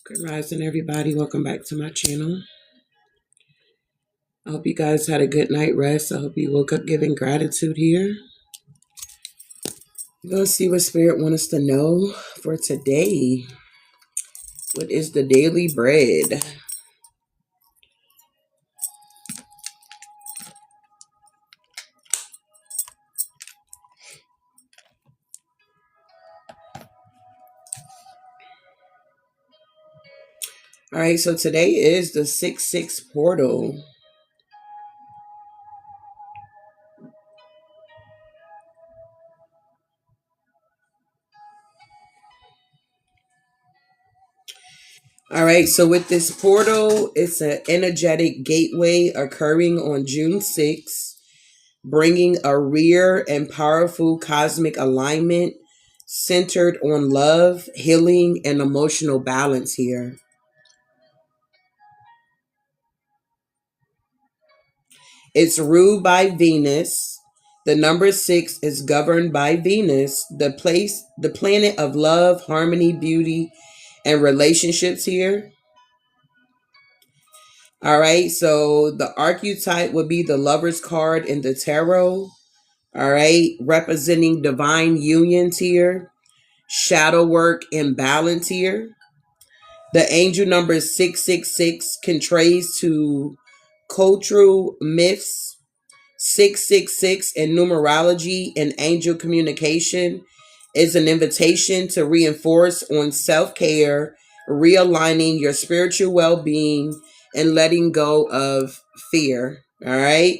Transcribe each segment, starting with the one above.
Good rising, everybody. Welcome back to my channel. I hope you guys had a good night rest. I hope you woke up giving gratitude here. Let's see what Spirit wants us to know for today. What is the daily bread? All right, so today is the 6-6 portal. All right, so with this portal, it's an energetic gateway occurring on June 6th, bringing a rare and powerful cosmic alignment centered on love, healing, and emotional balance here. It's ruled by Venus. The number 6 is governed by Venus, the planet of love, harmony, beauty, and relationships here. All right, so the archetype would be the Lover's card in the tarot. All right, representing divine unions here, shadow work and balance here. The angel number 666 can trace to cultural myths. 666 in numerology and angel communication is an invitation to reinforce on self-care, realigning your spiritual well-being, and letting go of fear. All right.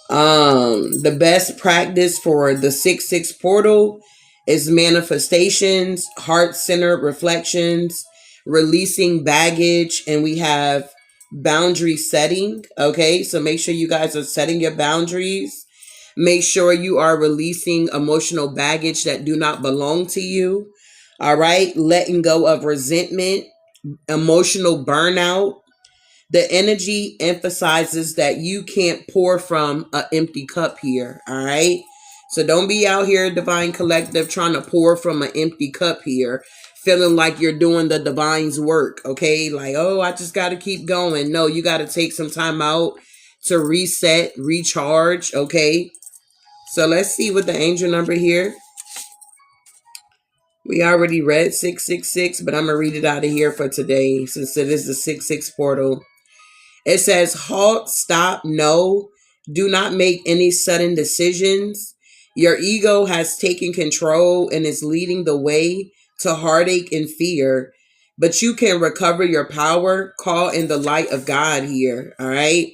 The best practice for the 6-6 portal is manifestations, heart-centered reflections, releasing baggage, and we have boundary setting. Okay, so make sure you guys are setting your boundaries. Make sure you are releasing emotional baggage that do not belong to you. All right, letting go of resentment, emotional burnout. The energy emphasizes that you can't pour from an empty cup here. All right. So don't be out here, Divine Collective, trying to pour from an empty cup here, feeling like you're doing the divine's work. Okay. Like, oh, I just got to keep going. No, you got to take some time out to reset, recharge. Okay. So let's see what the angel number here. We already read 666, but I'm going to read it out of here for today since it is the 6-6 portal. It says, halt, stop, no, do not make any sudden decisions. Your ego has taken control and is leading the way to heartache and fear, but you can recover your power. Call in the light of God here. All right.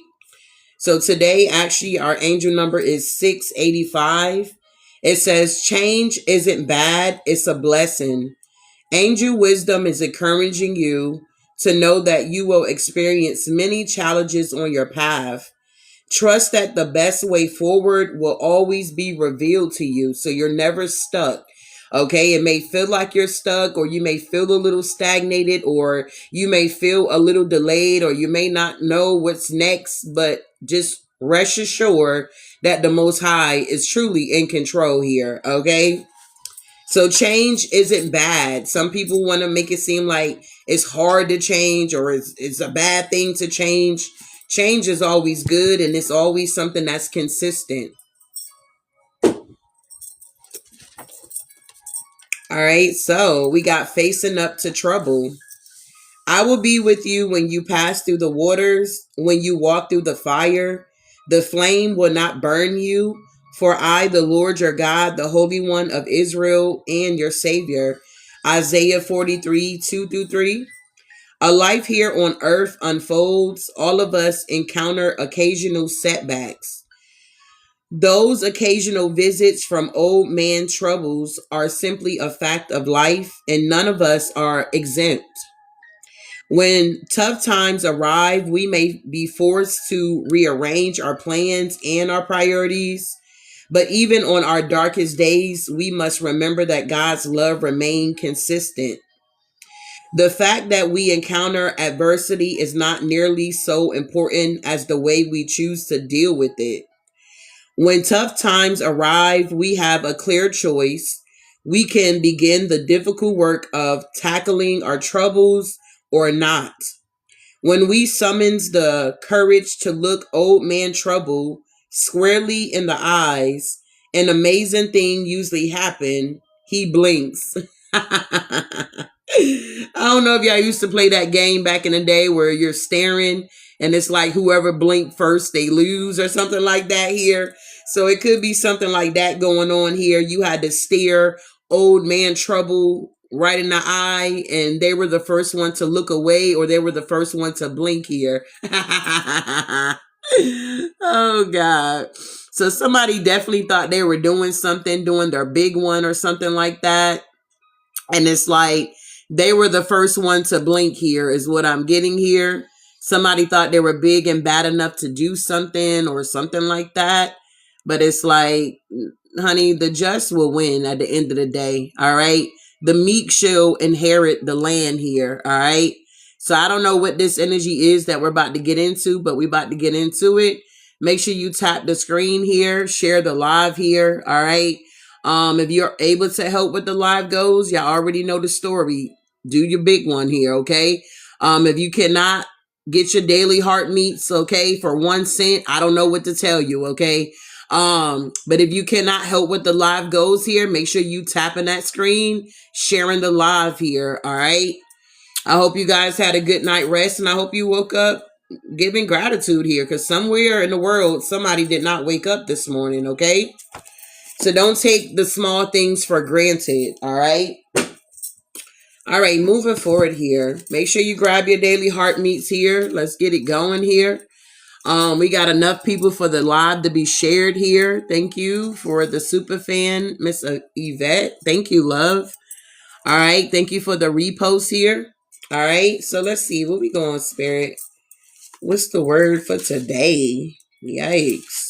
So today, actually, our angel number is 685. It says, change isn't bad. It's a blessing. Angel wisdom is encouraging you to know that you will experience many challenges on your path. Trust that the best way forward will always be revealed to you, so you're never stuck. Okay, it may feel like you're stuck, or you may feel a little stagnated, or you may feel a little delayed, or you may not know what's next, but just rest assured that the Most High is truly in control here. Okay. So change isn't bad. Some people want to make it seem like it's hard to change or it's a bad thing to change. Change is always good, and it's always something that's consistent. All right, so we got facing up to trouble. I will be with you when you pass through the waters, when you walk through the fire. The flame will not burn you. For I, the Lord your God, the Holy One of Israel, and your Savior. Isaiah 43, 2-3. A life here on earth unfolds. All of us encounter occasional setbacks. Those occasional visits from old man troubles are simply a fact of life, and none of us are exempt. When tough times arrive, we may be forced to rearrange our plans and our priorities. But even on our darkest days, we must remember that God's love remains consistent. The fact that we encounter adversity is not nearly so important as the way we choose to deal with it. When tough times arrive, we have a clear choice. We can begin the difficult work of tackling our troubles or not. When we summons the courage to look old man trouble squarely in the eyes, an amazing thing usually happens. He blinks. I don't know if y'all used to play that game back in the day where you're staring and it's like whoever blinked first, they lose or something like that here. So it could be something like that going on here. You had to stare old man trouble right in the eye and they were the first one to look away or they were the first one to blink here. Oh God. So somebody definitely thought they were doing something, doing their big one or something like that. And it's like they were the first one to blink here is what I'm getting here. Somebody thought they were big and bad enough to do something or something like that. But it's like, honey, the just will win at the end of the day. All right. The meek shall inherit the land here. All right. So I don't know what this energy is that we're about to get into, but we're about to get into it. Make sure you tap the screen here, share the live here. All right. If you're able to help with the live goals, y'all already know the story. Do your big one here, okay? If you cannot get your daily heart meets, okay, for 1 cent, I don't know what to tell you, okay? But if you cannot help with the live goals here, make sure you tapping that screen, sharing the live here, all right? I hope you guys had a good night rest, and I hope you woke up giving gratitude here, because somewhere in the world, somebody did not wake up this morning, okay? So don't take the small things for granted, all right? All right, moving forward here. Make sure you grab your daily heart meets here. Let's get it going here. We got enough people for the live to be shared here. Thank you for the super fan, Miss Yvette. Thank you, love. All right, thank you for the repost here. All right, so let's see. What we going, Spirit? What's the word for today? Yikes.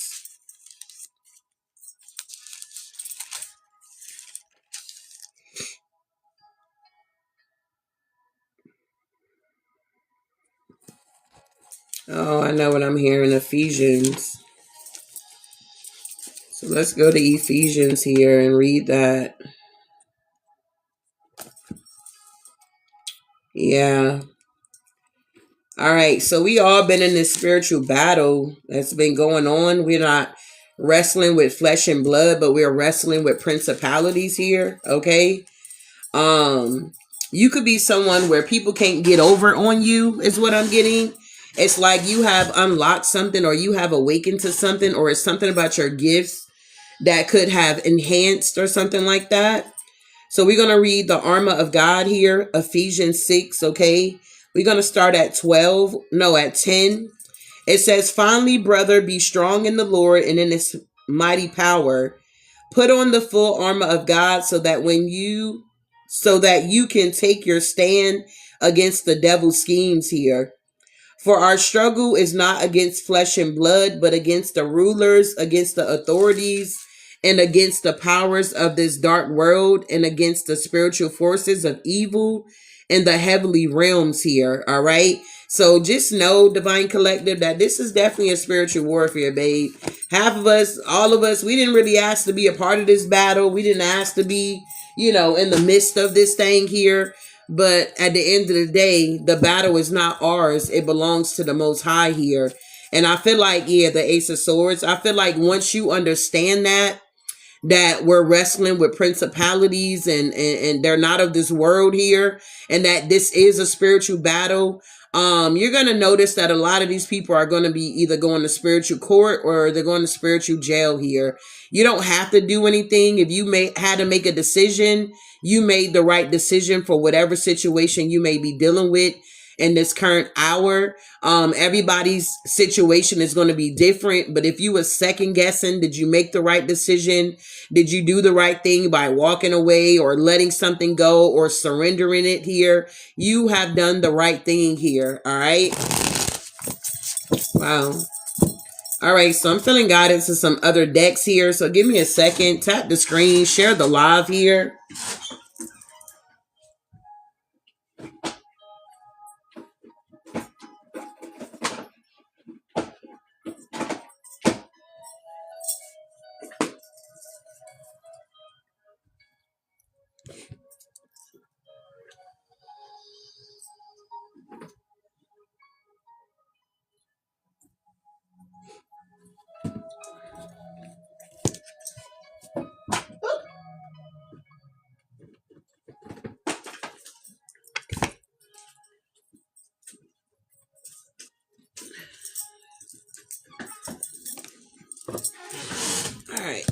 Oh, I know what I'm hearing. Ephesians. So let's go to Ephesians here and read that. Yeah. All right. So we all been in this spiritual battle that's been going on. We're not wrestling with flesh and blood, but we're wrestling with principalities here. Okay. You could be someone where people can't get over on you, is what I'm getting. It's like you have unlocked something or you have awakened to something, or it's something about your gifts that could have enhanced or something like that. So we're going to read the armor of God here, Ephesians 6, okay? We're going to start at 10. It says, finally, brother, be strong in the Lord and in his mighty power. Put on the full armor of God so that you can take your stand against the devil's schemes here. For our struggle is not against flesh and blood, but against the rulers, against the authorities, and against the powers of this dark world, and against the spiritual forces of evil in the heavenly realms here. All right. So just know, Divine Collective, that this is definitely a spiritual warfare, babe. Half of us, all of us, we didn't really ask to be a part of this battle. We didn't ask to be, in the midst of this thing here. But at the end of the day, the battle is not ours. It belongs to the Most High here. And I feel like, the Ace of Swords, I feel like once you understand that we're wrestling with principalities and they're not of this world here, and that this is a spiritual battle, you're going to notice that a lot of these people are going to be either going to spiritual court or they're going to spiritual jail here. You don't have to do anything. If you had to make a decision, you made the right decision for whatever situation you may be dealing with. in this current hour. Everybody's situation is going to be different, but if you were second guessing, did you make the right decision? Did you do the right thing by walking away or letting something go or surrendering it here? You have done the right thing here. All right. Wow. All right, so I'm feeling guidance to some other decks here. So give me a second. Tap the screen. Share the live here. All right.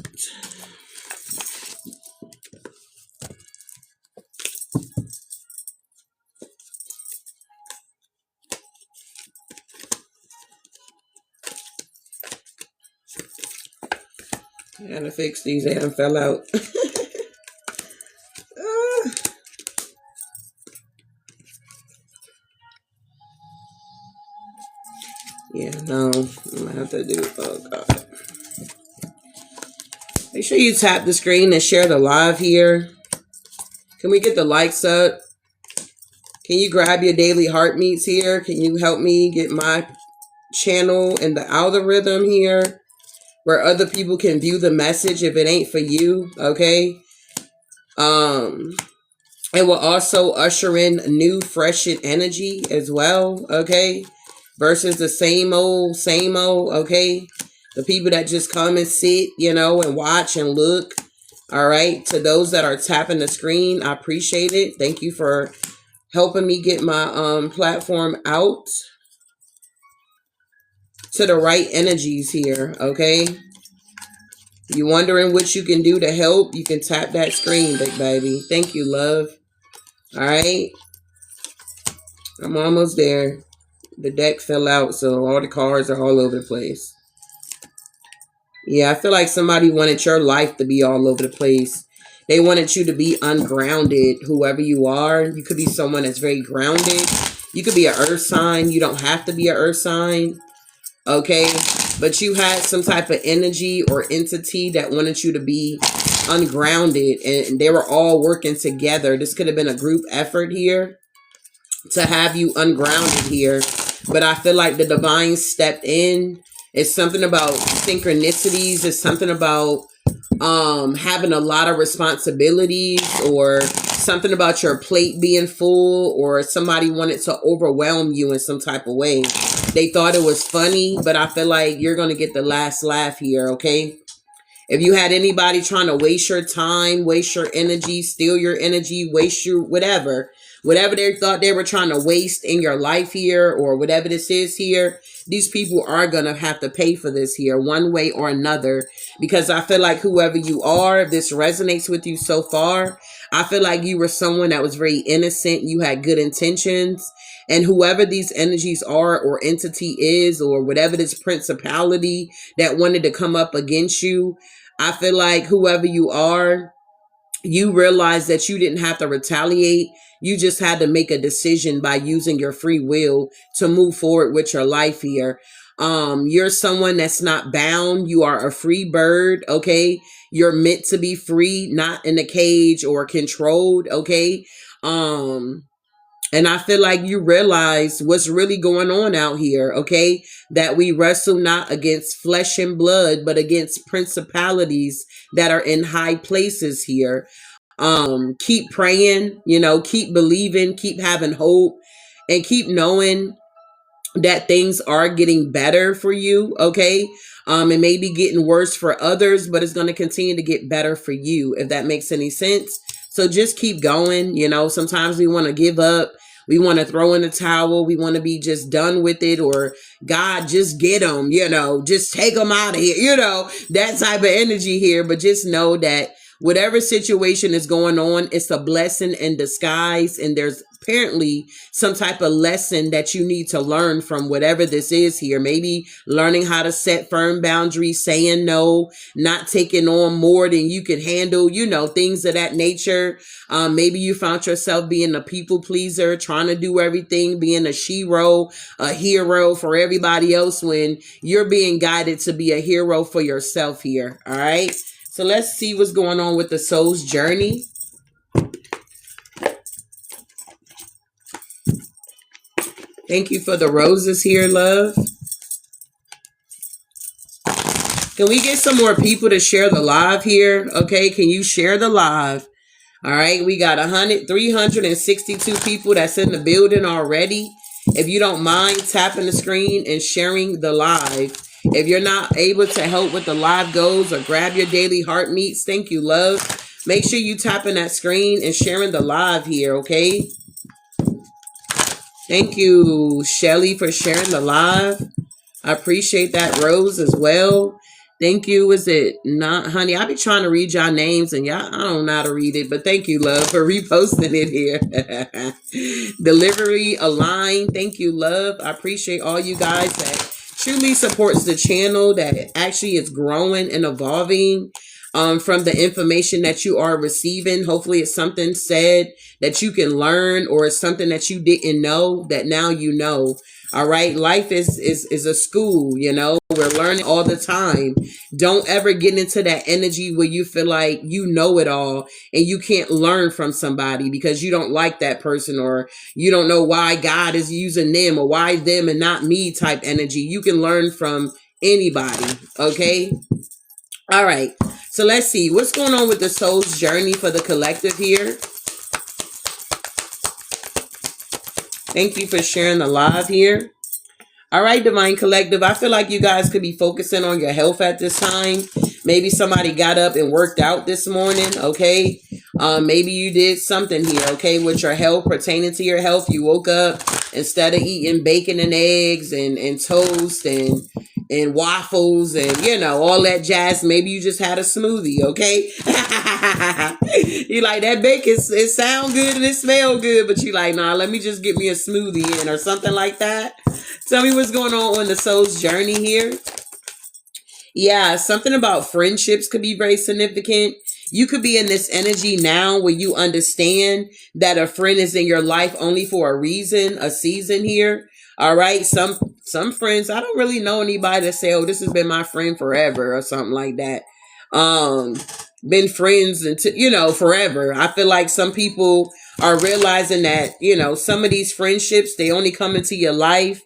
I gotta fix these. They done fell out. Yeah, no. I'm gonna have to do. Oh, God. Make sure you tap the screen and share the live here. Can we get the likes up? Can you grab your daily heartbeats here? Can you help me get my channel in the algorithm here where other people can view the message if it ain't for you? Okay. It will also usher in new, fresh energy as well. Okay. Versus the same old, okay? The people that just come and sit, you know, and watch and look. All right. To those that are tapping the screen, I appreciate it. Thank you for helping me get my platform out to the right energies here. Okay. You wondering what you can do to help? You can tap that screen, big baby. Thank you, love. All right. I'm almost there. The deck fell out, so all the cards are all over the place. Yeah, I feel like somebody wanted your life to be all over the place. They wanted you to be ungrounded, whoever you are. You could be someone that's very grounded. You could be an earth sign. You don't have to be an earth sign. Okay? But you had some type of energy or entity that wanted you to be ungrounded. And they were all working together. This could have been a group effort here to have you ungrounded here. But I feel like the divine stepped in. It's something about synchronicities. It's something about having a lot of responsibilities, or something about your plate being full, or somebody wanted to overwhelm you in some type of way. They thought it was funny, but I feel like you're going to get the last laugh here, okay? If you had anybody trying to waste your time, waste your energy, steal your energy, waste your whatever they thought they were trying to waste in your life here, or whatever this is here, these people are going to have to pay for this here one way or another. Because I feel like whoever you are, if this resonates with you so far, I feel like you were someone that was very innocent. You had good intentions. And whoever these energies are, or entity is, or whatever this principality that wanted to come up against you, I feel like whoever you are, you realize that you didn't have to retaliate. You just had to make a decision by using your free will to move forward with your life here. You're someone that's not bound. You are a free bird, okay? You're meant to be free, not in a cage or controlled, okay? And I feel like you realize what's really going on out here, okay? That we wrestle not against flesh and blood, but against principalities that are in high places here. Keep praying, you know, keep believing, keep having hope, and keep knowing that things are getting better for you, okay? It may be getting worse for others, but it's going to continue to get better for you, if that makes any sense. So just keep going. You know, sometimes we want to give up. We want to throw in the towel. We want to be just done with it, or God, just get them, you know, just take them out of here, you know, that type of energy here. But just know that whatever situation is going on, it's a blessing in disguise. And there's apparently some type of lesson that you need to learn from whatever this is here. Maybe learning how to set firm boundaries, saying no, not taking on more than you can handle, you know, things of that nature. Maybe you found yourself being a people pleaser, trying to do everything, being a shero, a hero for everybody else, when you're being guided to be a hero for yourself here. All right. So let's see what's going on with the soul's journey. Thank you for the roses here, love. Can we get some more people to share the live here? Okay, can you share the live? All right, we got 362 people that's in the building already. If you don't mind tapping the screen and sharing the live. If you're not able to help with the live goals or grab your daily heart meets, thank you, love. Make sure you tapping that screen and sharing the live here, okay? Thank you, Shelly, for sharing the live. I appreciate that, Rose, as well. Thank you. Is it not, honey? I be trying to read y'all names and y'all, I don't know how to read it, but thank you, love, for reposting it here. Delivery Align. Thank you, love. I appreciate all you guys that truly supports the channel, that actually is growing and evolving from the information that you are receiving. Hopefully it's something said that you can learn, or it's something that you didn't know that now you know. All right. Life is a school, you know, we're learning all the time. Don't ever get into that energy where you feel like you know it all and you can't learn from somebody because you don't like that person, or you don't know why God is using them, or why them and not me type energy. You can learn from anybody. Okay. All right. So let's see what's going on with the soul's journey for the collective here. Thank you for sharing the live here. All right, Divine Collective. I feel like you guys could be focusing on your health at this time. Maybe somebody got up and worked out this morning, okay? Maybe you did something here, okay, with your health, pertaining to your health. You woke up, instead of eating bacon and eggs and toast and waffles and, you know, all that jazz, maybe you just had a smoothie, okay? You like, that bacon, it sound good and it smell good, but you like, nah, let me just get me a smoothie in, or something like that. Tell me what's going on the soul's journey here. Yeah, something about friendships could be very significant. You could be in this energy now where you understand that a friend is in your life only for a reason, a season here. All right. Some friends, I don't really know anybody that say, oh, this has been my friend forever or something like that. Been friends until, you know, forever. I feel like some people are realizing that, you know, some of these friendships, they only come into your life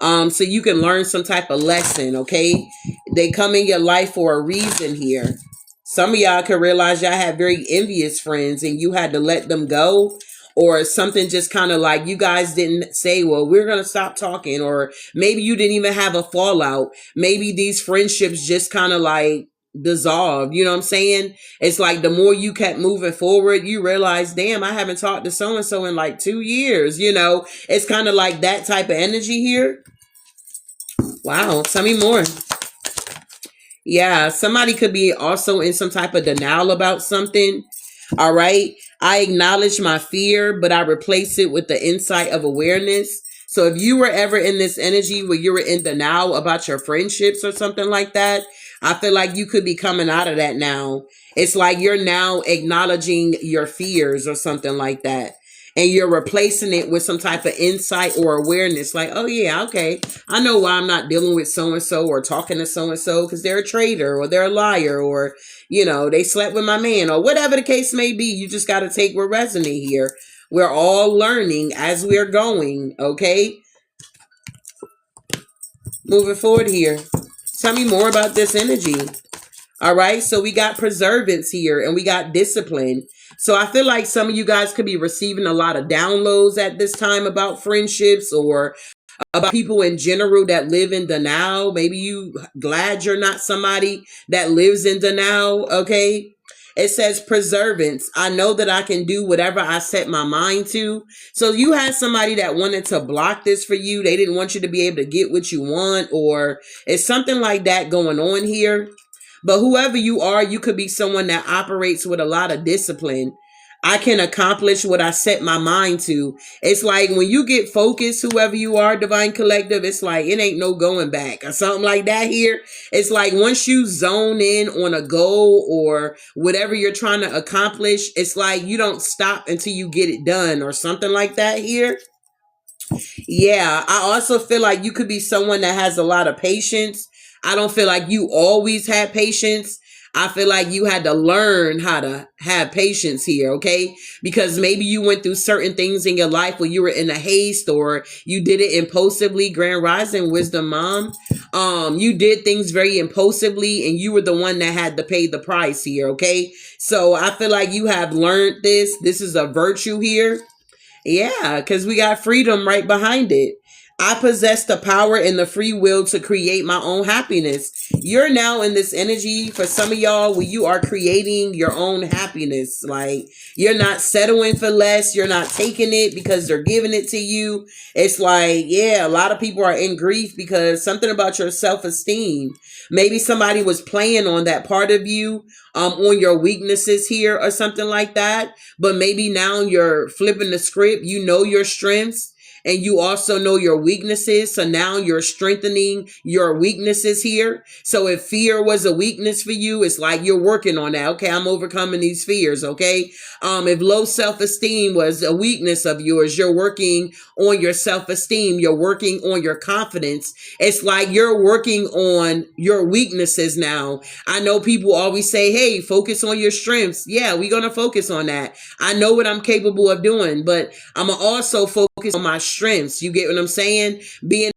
so you can learn some type of lesson, okay? They come in your life for a reason here. Some of y'all can realize y'all have very envious friends and you had to let them go, or something just kind of like you guys didn't say, well, we're going to stop talking, or maybe you didn't even have a fallout. Maybe these friendships just kind of like dissolved. You know what I'm saying? It's like the more you kept moving forward, you realize, damn, I haven't talked to so-and-so in like 2 years. You know, it's kind of like that type of energy here. Wow. Tell me more. Yeah. Somebody could be also in some type of denial about something. All right. I acknowledge my fear, but I replace it with the insight of awareness. So if you were ever in this energy where you were in denial about your friendships or something like that, I feel like you could be coming out of that now. It's like you're now acknowledging your fears or something like that. And you're replacing it with some type of insight or awareness. Like, oh yeah, okay. I know why I'm not dealing with so-and-so or talking to so-and-so, because they're a traitor or they're a liar, or, you know, they slept with my man, or whatever the case may be. You just got to take what resonates here. We're all learning as we're going. Okay. Moving forward here. Tell me more about this energy. All right. So we got preservance here and we got discipline. So I feel like some of you guys could be receiving a lot of downloads at this time about friendships or about people in general that live in denial. Maybe you glad you're not somebody that lives in denial. Okay. It says preservance. I know that I can do whatever I set my mind to. So you had somebody that wanted to block this for you. They didn't want you to be able to get what you want, or it's something like that going on here. But whoever you are, you could be someone that operates with a lot of discipline. I can accomplish what I set my mind to. It's like when you get focused, whoever you are, Divine Collective, it's like it ain't no going back or something like that here. It's like once you zone in on a goal or whatever you're trying to accomplish, it's like you don't stop until you get it done or something like that here. Yeah, I also feel like you could be someone that has a lot of patience. I don't feel like you always had patience. I feel like you had to learn how to have patience here, okay? Because maybe you went through certain things in your life where you were in a haste or you did it impulsively. Grand Rising Wisdom Mom. You did things very impulsively and you were the one that had to pay the price here, okay? So I feel like you have learned this. This is a virtue here. Yeah, because we got freedom right behind it. I possess the power and the free will to create my own happiness. You're now in this energy for some of y'all where you are creating your own happiness. Like you're not settling for less. You're not taking it because they're giving it to you. It's like, yeah, a lot of people are in grief because something about your self-esteem. Maybe somebody was playing on that part of you, on your weaknesses here or something like that. But maybe now you're flipping the script. You know your strengths and you also know your weaknesses. So now you're strengthening your weaknesses here. So if fear was a weakness for you, it's like you're working on that. Okay, I'm overcoming these fears. Okay. If low self-esteem was a weakness of yours, you're working on your self-esteem. You're working on your confidence. It's like you're working on your weaknesses now. I know people always say, hey, focus on your strengths. Yeah, we're going to focus on that. I know what I'm capable of doing, but I'm going to also focus on my strengths. You get what I'm saying? Being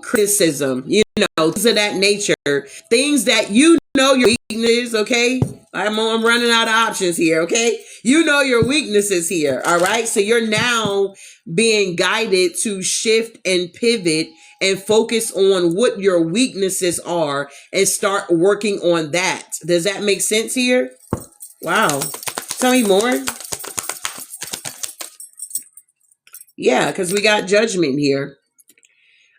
criticism, things of that nature, things that you know your weakness, okay? I'm running out of options here, okay? You know your weaknesses here, all right? So you're now being guided to shift and pivot and focus on what your weaknesses are and start working on that. Does that make sense here? Wow. Tell me more. Yeah, because we got judgment here.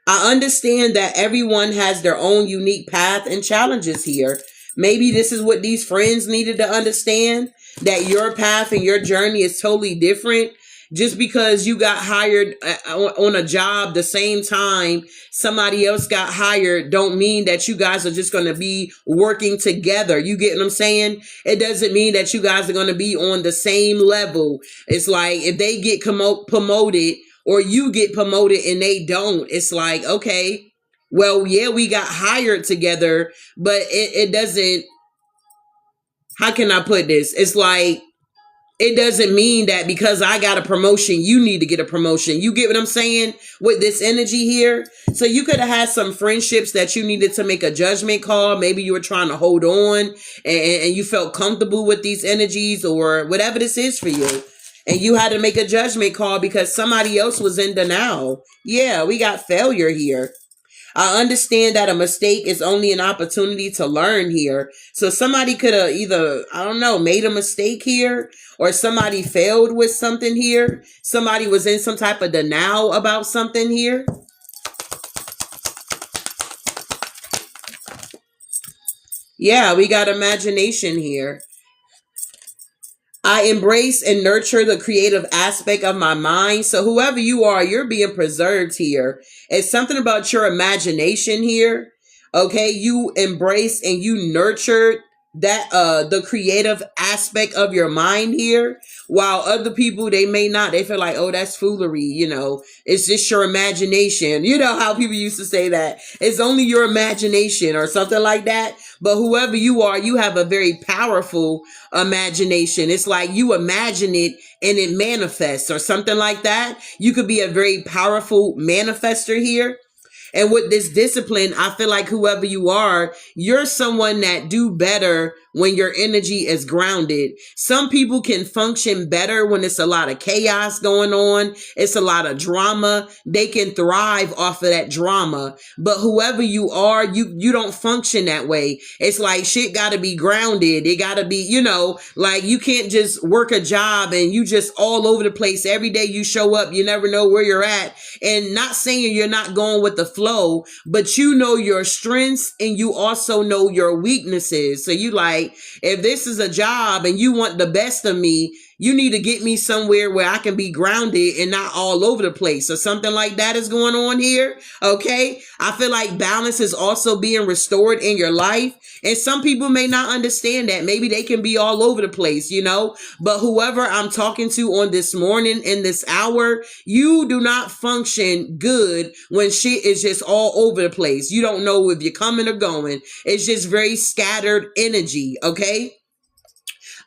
I understand that everyone has their own unique path and challenges here. Maybe this is what these friends needed to understand, that your path and your journey is totally different. Just because you got hired on a job the same time somebody else got hired don't mean that you guys are just going to be working together. You get what I'm saying? It doesn't mean that you guys are going to be on the same level. It's like if they get promoted or you get promoted and they don't, it's like, okay, well, yeah, we got hired together, but it doesn't, how can I put this? It's like, it doesn't mean that because I got a promotion, you need to get a promotion. You get what I'm saying with this energy here? So you could have had some friendships that you needed to make a judgment call. Maybe you were trying to hold on and you felt comfortable with these energies or whatever this is for you. And you had to make a judgment call because somebody else was in denial. Yeah, we got failure here. I understand that a mistake is only an opportunity to learn here. So somebody could have either, I don't know, made a mistake here, or somebody failed with something here. Somebody was in some type of denial about something here. Yeah, we got imagination here. I embrace and nurture the creative aspect of my mind. So whoever you are, you're being preserved here. It's something about your imagination here. Okay, you embrace and you nurture that the creative aspect of your mind here, while other people, they may not. They feel like, oh, that's foolery, it's just your imagination. You know how people used to say that it's only your imagination or something like that. But whoever you are, you have a very powerful imagination. It's like you imagine it and it manifests or something like that. You could be a very powerful manifester here. And with this discipline, I feel like whoever you are, you're someone that do better when your energy is grounded. Some people can function better when it's a lot of chaos going on. It's a lot of drama. They can thrive off of that drama. But whoever you are, you don't function that way. It's like shit got to be grounded. It got to be, like you can't just work a job and you just all over the place. Every day you show up, you never know where you're at. And not saying you're not going with the flow, but you know your strengths and you also know your weaknesses. So you like, if this is a job and you want the best of me, you need to get me somewhere where I can be grounded and not all over the place. So something like that is going on here. Okay. I feel like balance is also being restored in your life. And some people may not understand that. Maybe they can be all over the place, but whoever I'm talking to on this morning in this hour, you do not function good when shit is just all over the place. You don't know if you're coming or going. It's just very scattered energy. Okay.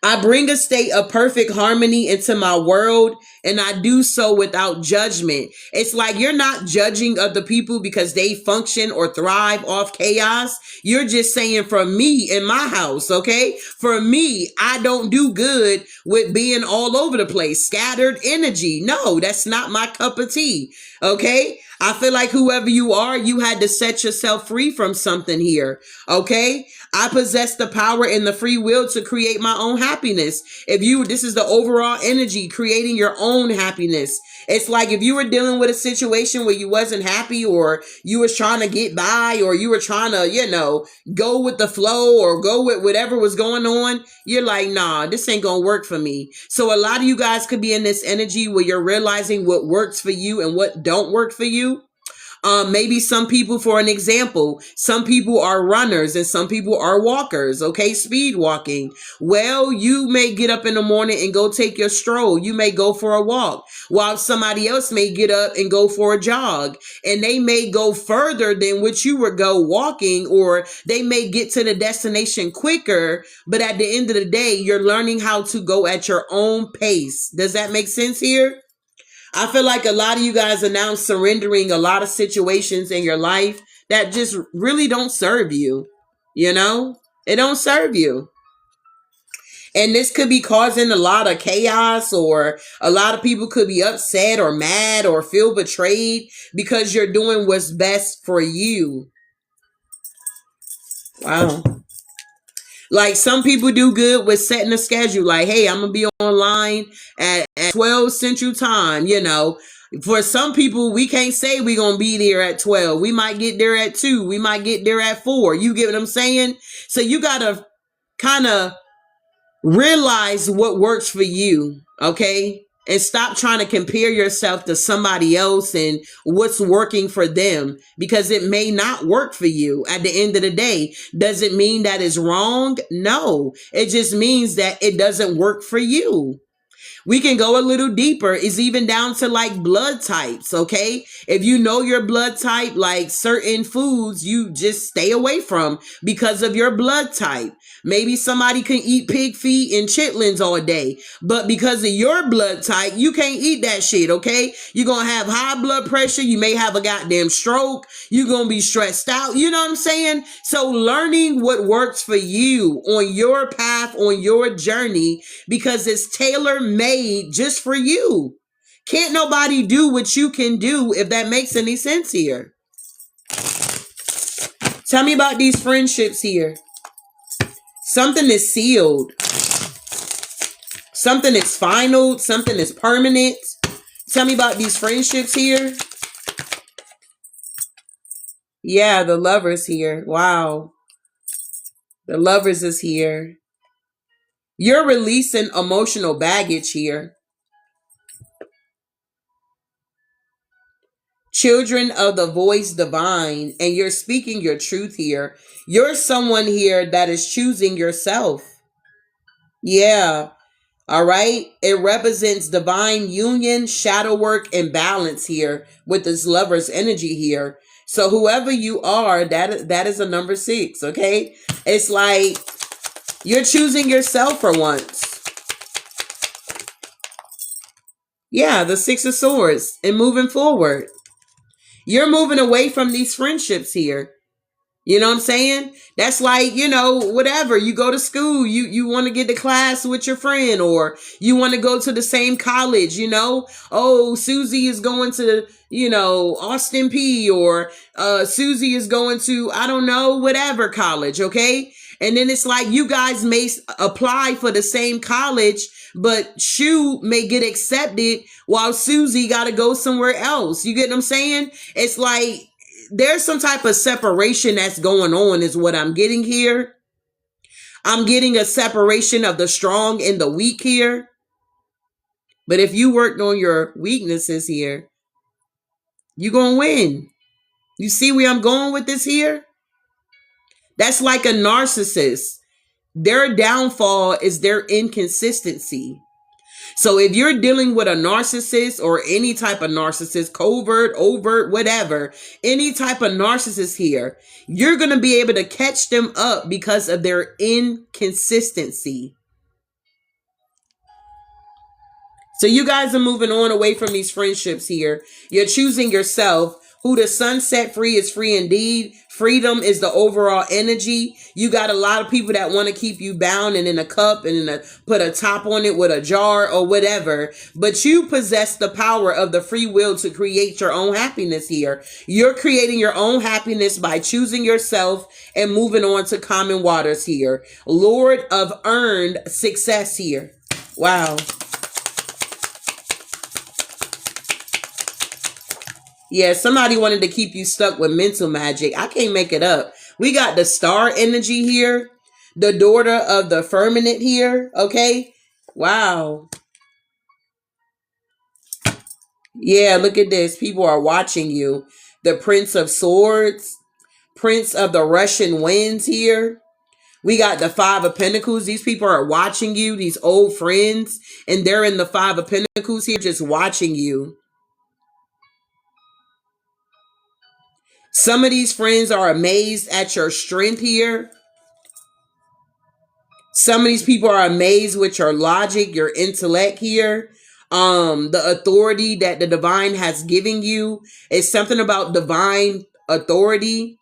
I bring a state of perfect harmony into my world, and I do so without judgment. It's like you're not judging other people because they function or thrive off chaos. You're just saying, for me in my house, okay? For me, I don't do good with being all over the place, scattered energy. No, that's not my cup of tea, okay? I feel like whoever you are, you had to set yourself free from something here, okay? I possess the power and the free will to create my own happiness. This is the overall energy, creating your own happiness. It's like if you were dealing with a situation where you wasn't happy, or you was trying to get by, or you were trying to, go with the flow or go with whatever was going on. You're like, nah, this ain't going to work for me. So a lot of you guys could be in this energy where you're realizing what works for you and what don't work for you. Maybe some people, for an example, some people are runners and some people are walkers, okay? Speed walking. Well, you may get up in the morning and go take your stroll. You may go for a walk, while somebody else may get up and go for a jog. And they may go further than what you would go walking, or they may get to the destination quicker. But at the end of the day, you're learning how to go at your own pace. Does that make sense here? I feel like a lot of you guys are now surrendering a lot of situations in your life that just really don't serve you. It don't serve you. And this could be causing a lot of chaos, or a lot of people could be upset or mad or feel betrayed because you're doing what's best for you. Wow. Like some people do good with setting a schedule. Like, hey, I'm going to be online at 12 Central Time. For some people, we can't say we're going to be there at 12. We might get there at 2. We might get there at 4. You get what I'm saying? So you got to kind of realize what works for you. Okay. And stop trying to compare yourself to somebody else and what's working for them, because it may not work for you at the end of the day. Does it mean that it's wrong? No, it just means that it doesn't work for you. We can go a little deeper. It's even down to like blood types, okay? If you know your blood type, like certain foods you just stay away from because of your blood type. Maybe somebody can eat pig feet and chitlins all day, but because of your blood type, you can't eat that shit, okay? You're going to have high blood pressure. You may have a goddamn stroke. You're going to be stressed out. You know what I'm saying? So learning what works for you on your path, on your journey, because it's tailor-made just for you. Can't nobody do what you can do, if that makes any sense here. Tell me about these friendships here. Something is sealed. Something is final. Something is permanent. Tell me about these friendships here. Yeah, the Lovers here. Wow. The Lovers is here. You're releasing emotional baggage here. Children of the voice divine, and you're speaking your truth here. You're someone here that is choosing yourself. Yeah. All right. It represents divine union, shadow work, and balance here with this Lover's energy here. So whoever you are, that is a number 6. Okay. It's like you're choosing yourself for once. Yeah. The 6 of Swords, and moving forward. You're moving away from these friendships here. You know what I'm saying? That's like, whatever. You go to school, you want to get to class with your friend, or you want to go to the same college. Oh, Susie is going to, Austin P, or Susie is going to, I don't know, whatever college, okay? And then it's like you guys may apply for the same college, but Shu may get accepted while Susie got to go somewhere else. You get what I'm saying? It's like there's some type of separation that's going on, is what I'm getting here. I'm getting a separation of the strong and the weak here. But if you worked on your weaknesses here, you're going to win. You see where I'm going with this here? That's like a narcissist. Their downfall is their inconsistency. So if you're dealing with a narcissist, or any type of narcissist, covert, overt, whatever, any type of narcissist here, you're going to be able to catch them up because of their inconsistency. So you guys are moving on away from these friendships here. You're choosing yourself. Who the sun set free is free indeed. Freedom is the overall energy. You got a lot of people that want to keep you bound and in a cup and put a top on it with a jar or whatever. But you possess the power of the free will to create your own happiness here. You're creating your own happiness by choosing yourself and moving on to common waters here. Lord of earned success here. Wow. Yeah, somebody wanted to keep you stuck with mental magic. I can't make it up. We got the star energy here. The daughter of the firmament here. Okay. Wow. Yeah, look at this. People are watching you. The Prince of Swords. Prince of the Russian Winds here. We got the Five of Pentacles. These people are watching you. These old friends. And they're in the Five of Pentacles here just watching you. Some of these friends are amazed at your strength here. Some of these people are amazed with your logic, your intellect here. The authority that the divine has given you. It's something about divine authority.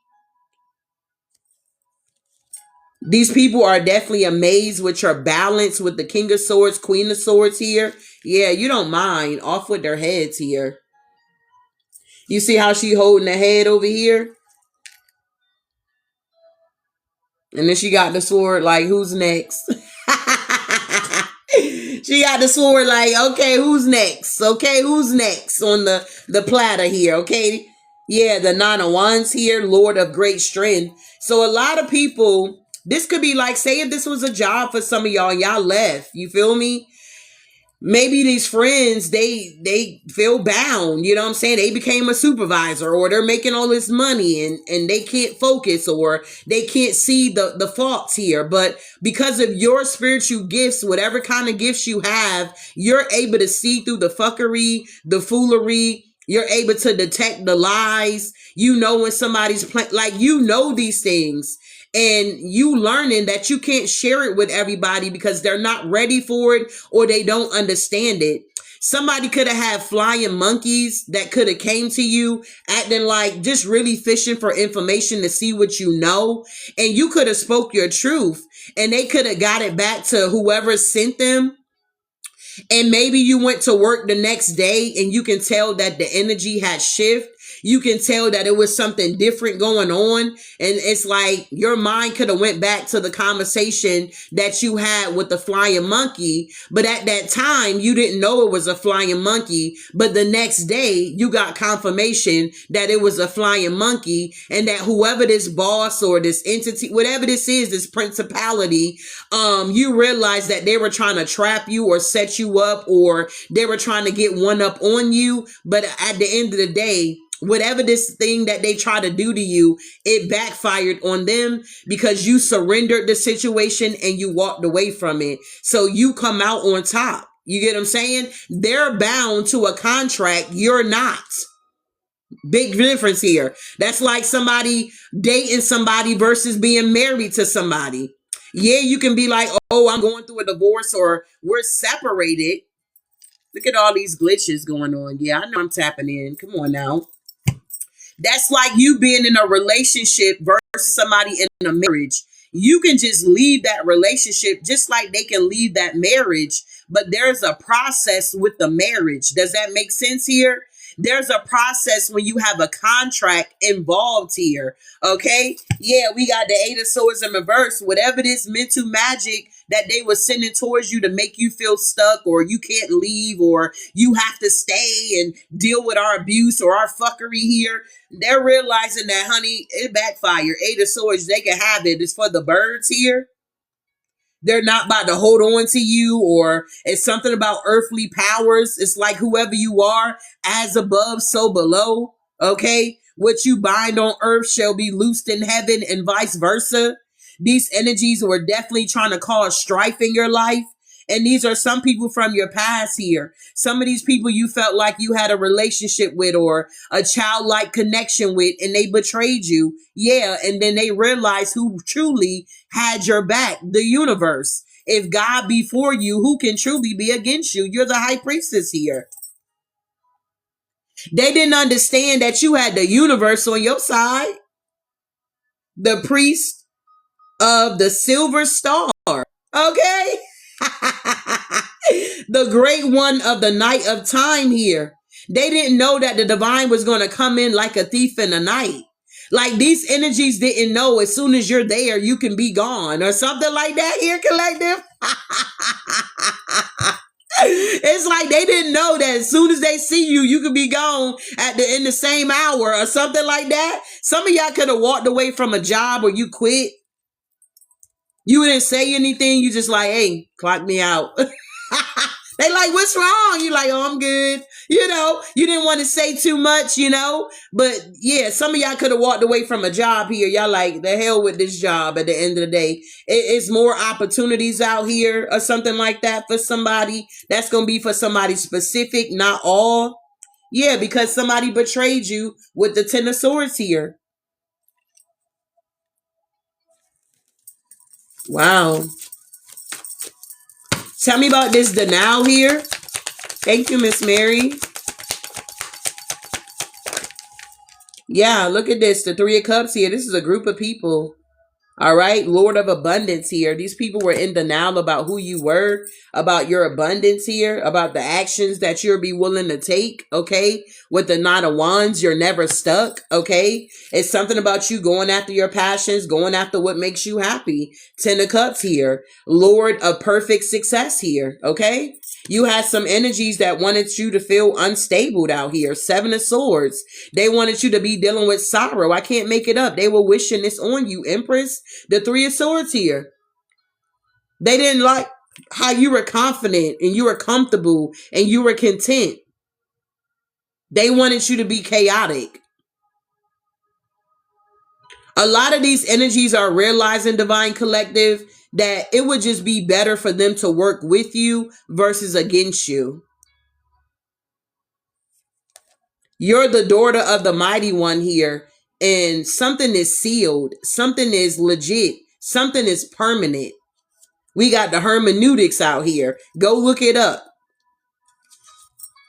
These people are definitely amazed with your balance with the King of Swords, Queen of Swords here. Yeah, you don't mind. Off with their heads here. You see how she holding the head over here? And then she got the sword like, who's next? She got the sword like, okay, who's next? Okay, who's next on the platter here? Okay. Yeah, the Nine of Wands here, Lord of great strength. So a lot of people, this could be like, say if this was a job for some of y'all left. You feel me? Maybe these friends, they feel bound, you know what I'm saying? They became a supervisor, or they're making all this money and they can't focus, or they can't see the faults here. But because of your spiritual gifts, whatever kind of gifts you have, you're able to see through the fuckery, the foolery. You're able to detect the lies. You know when somebody's playing, like, these things. And you learning that you can't share it with everybody because they're not ready for it, or they don't understand it. Somebody could have had flying monkeys that could have came to you acting like just really fishing for information to see what you know. And you could have spoke your truth, and they could have got it back to whoever sent them. And maybe you went to work the next day and you can tell that the energy had shifted. You can tell that it was something different going on. And it's like your mind could have went back to the conversation that you had with the flying monkey. But at that time, you didn't know it was a flying monkey. But the next day, you got confirmation that it was a flying monkey, and that whoever this boss or this entity, whatever this is, this principality, you realize that they were trying to trap you or set you up, or they were trying to get one up on you. But at the end of the day, whatever this thing that they try to do to you, it backfired on them because you surrendered the situation and you walked away from it. So you come out on top. You get what I'm saying? They're bound to a contract. You're not. Big difference here. That's like somebody dating somebody versus being married to somebody. Yeah, you can be like, oh, I'm going through a divorce, or we're separated. Look at all these glitches going on. Yeah, I know I'm tapping in. Come on now. That's like you being in a relationship somebody in a marriage, you can just leave that relationship just like they can leave that marriage, but there's a process with the marriage. Does that make sense here? There's a process when you have a contract involved here. Okay. Yeah, we got the Eight of Swords in reverse. Whatever this mental magic that they were sending towards you to make you feel stuck, or you can't leave, or you have to stay and deal with our abuse or our fuckery here. They're realizing that, honey, it backfired. Eight of Swords, they can have it. It's for the birds here. They're not about to hold on to you, or it's something about earthly powers. It's like whoever you are, as above, so below. Okay? What you bind on earth shall be loosed in heaven, and vice versa. These energies were definitely trying to cause strife in your life. And these are some people from your past here. Some of these people you felt like you had a relationship with or a childlike connection with, and they betrayed you. Yeah, and then they realized who truly had your back, the universe. If God be for you, who can truly be against you? You're the high priestess here. They didn't understand that you had the universe on your side. The priest of the silver star. Okay? The great one of the night of time here. They didn't know that the divine was going to come in like a thief in the night. Like these energies didn't know as soon as you're there, you can be gone or something like that here, collective. It's like they didn't know that as soon as they see you, you could be gone in the same hour or something like that. Some of y'all could have walked away from a job or you quit. You didn't say anything. You just like, hey, clock me out. They like, what's wrong? You like, oh, I'm good. You know, you didn't want to say too much, you know. But yeah, some of y'all could have walked away from a job here. Y'all like, the hell with this job at the end of the day. It's more opportunities out here or something like that for somebody. That's going to be for somebody specific, not all. Yeah, because somebody betrayed you with the Ten of Swords here. Wow. Tell me about this denial here. Thank you, Miss Mary. Yeah, look at this. The Three of Cups here. This is a group of people. All right. Lord of abundance here. These people were in denial about who you were, about your abundance here, about the actions that you'll be willing to take. Okay. With the Nine of Wands, you're never stuck. Okay. It's something about you going after your passions, going after what makes you happy. Ten of Cups here. Lord of perfect success here. Okay. You had some energies that wanted you to feel unstable out here. Seven of Swords. They wanted you to be dealing with sorrow. I can't make it up. They were wishing this on you, Empress. The Three of Swords here. They didn't like how you were confident and you were comfortable and you were content. They wanted you to be chaotic. A lot of these energies are realizing, Divine Collective, that it would just be better for them to work with you versus against you. You're the daughter of the mighty one here, and something is sealed. Something is legit. Something is permanent. We got the hermeneutics out here. Go look it up.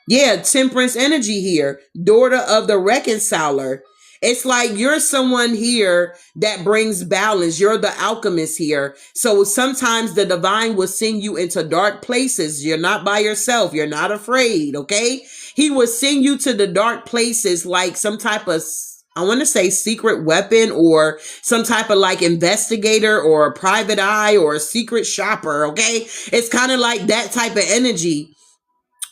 Yeah, temperance energy here. Daughter of the reconciler. It's like you're someone here that brings balance. You're the alchemist here. So sometimes the divine will send you into dark places. You're not by yourself. You're not afraid, okay? He will send you to the dark places like some type of, I want to say, secret weapon or some type of like investigator or a private eye or a secret shopper, okay? It's kind of like that type of energy.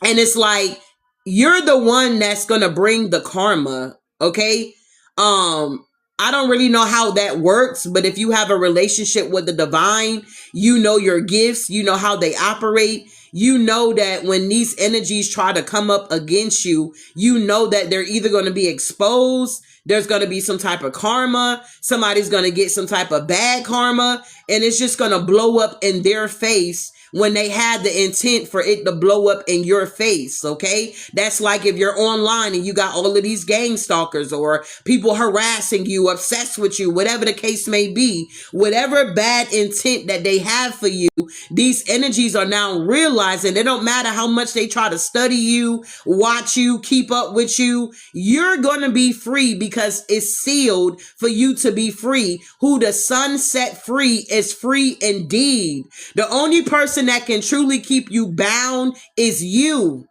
And it's like, you're the one that's going to bring the karma, okay? I don't really know how that works, but if you have a relationship with the divine, you know your gifts, you know how they operate. You know that when these energies try to come up against you, you know that they're either going to be exposed, there's going to be some type of karma, somebody's going to get some type of bad karma, and it's just going to blow up in their face when they had the intent for it to blow up in your face, okay? That's like if you're online and you got all of these gang stalkers or people harassing you, obsessed with you, whatever the case may be, whatever bad intent that they have for you, these energies are now realizing it don't matter how much they try to study you, watch you, keep up with you, you're going to be free because it's sealed for you to be free. Who the sun set free is free indeed. The only person that can truly keep you bound is you.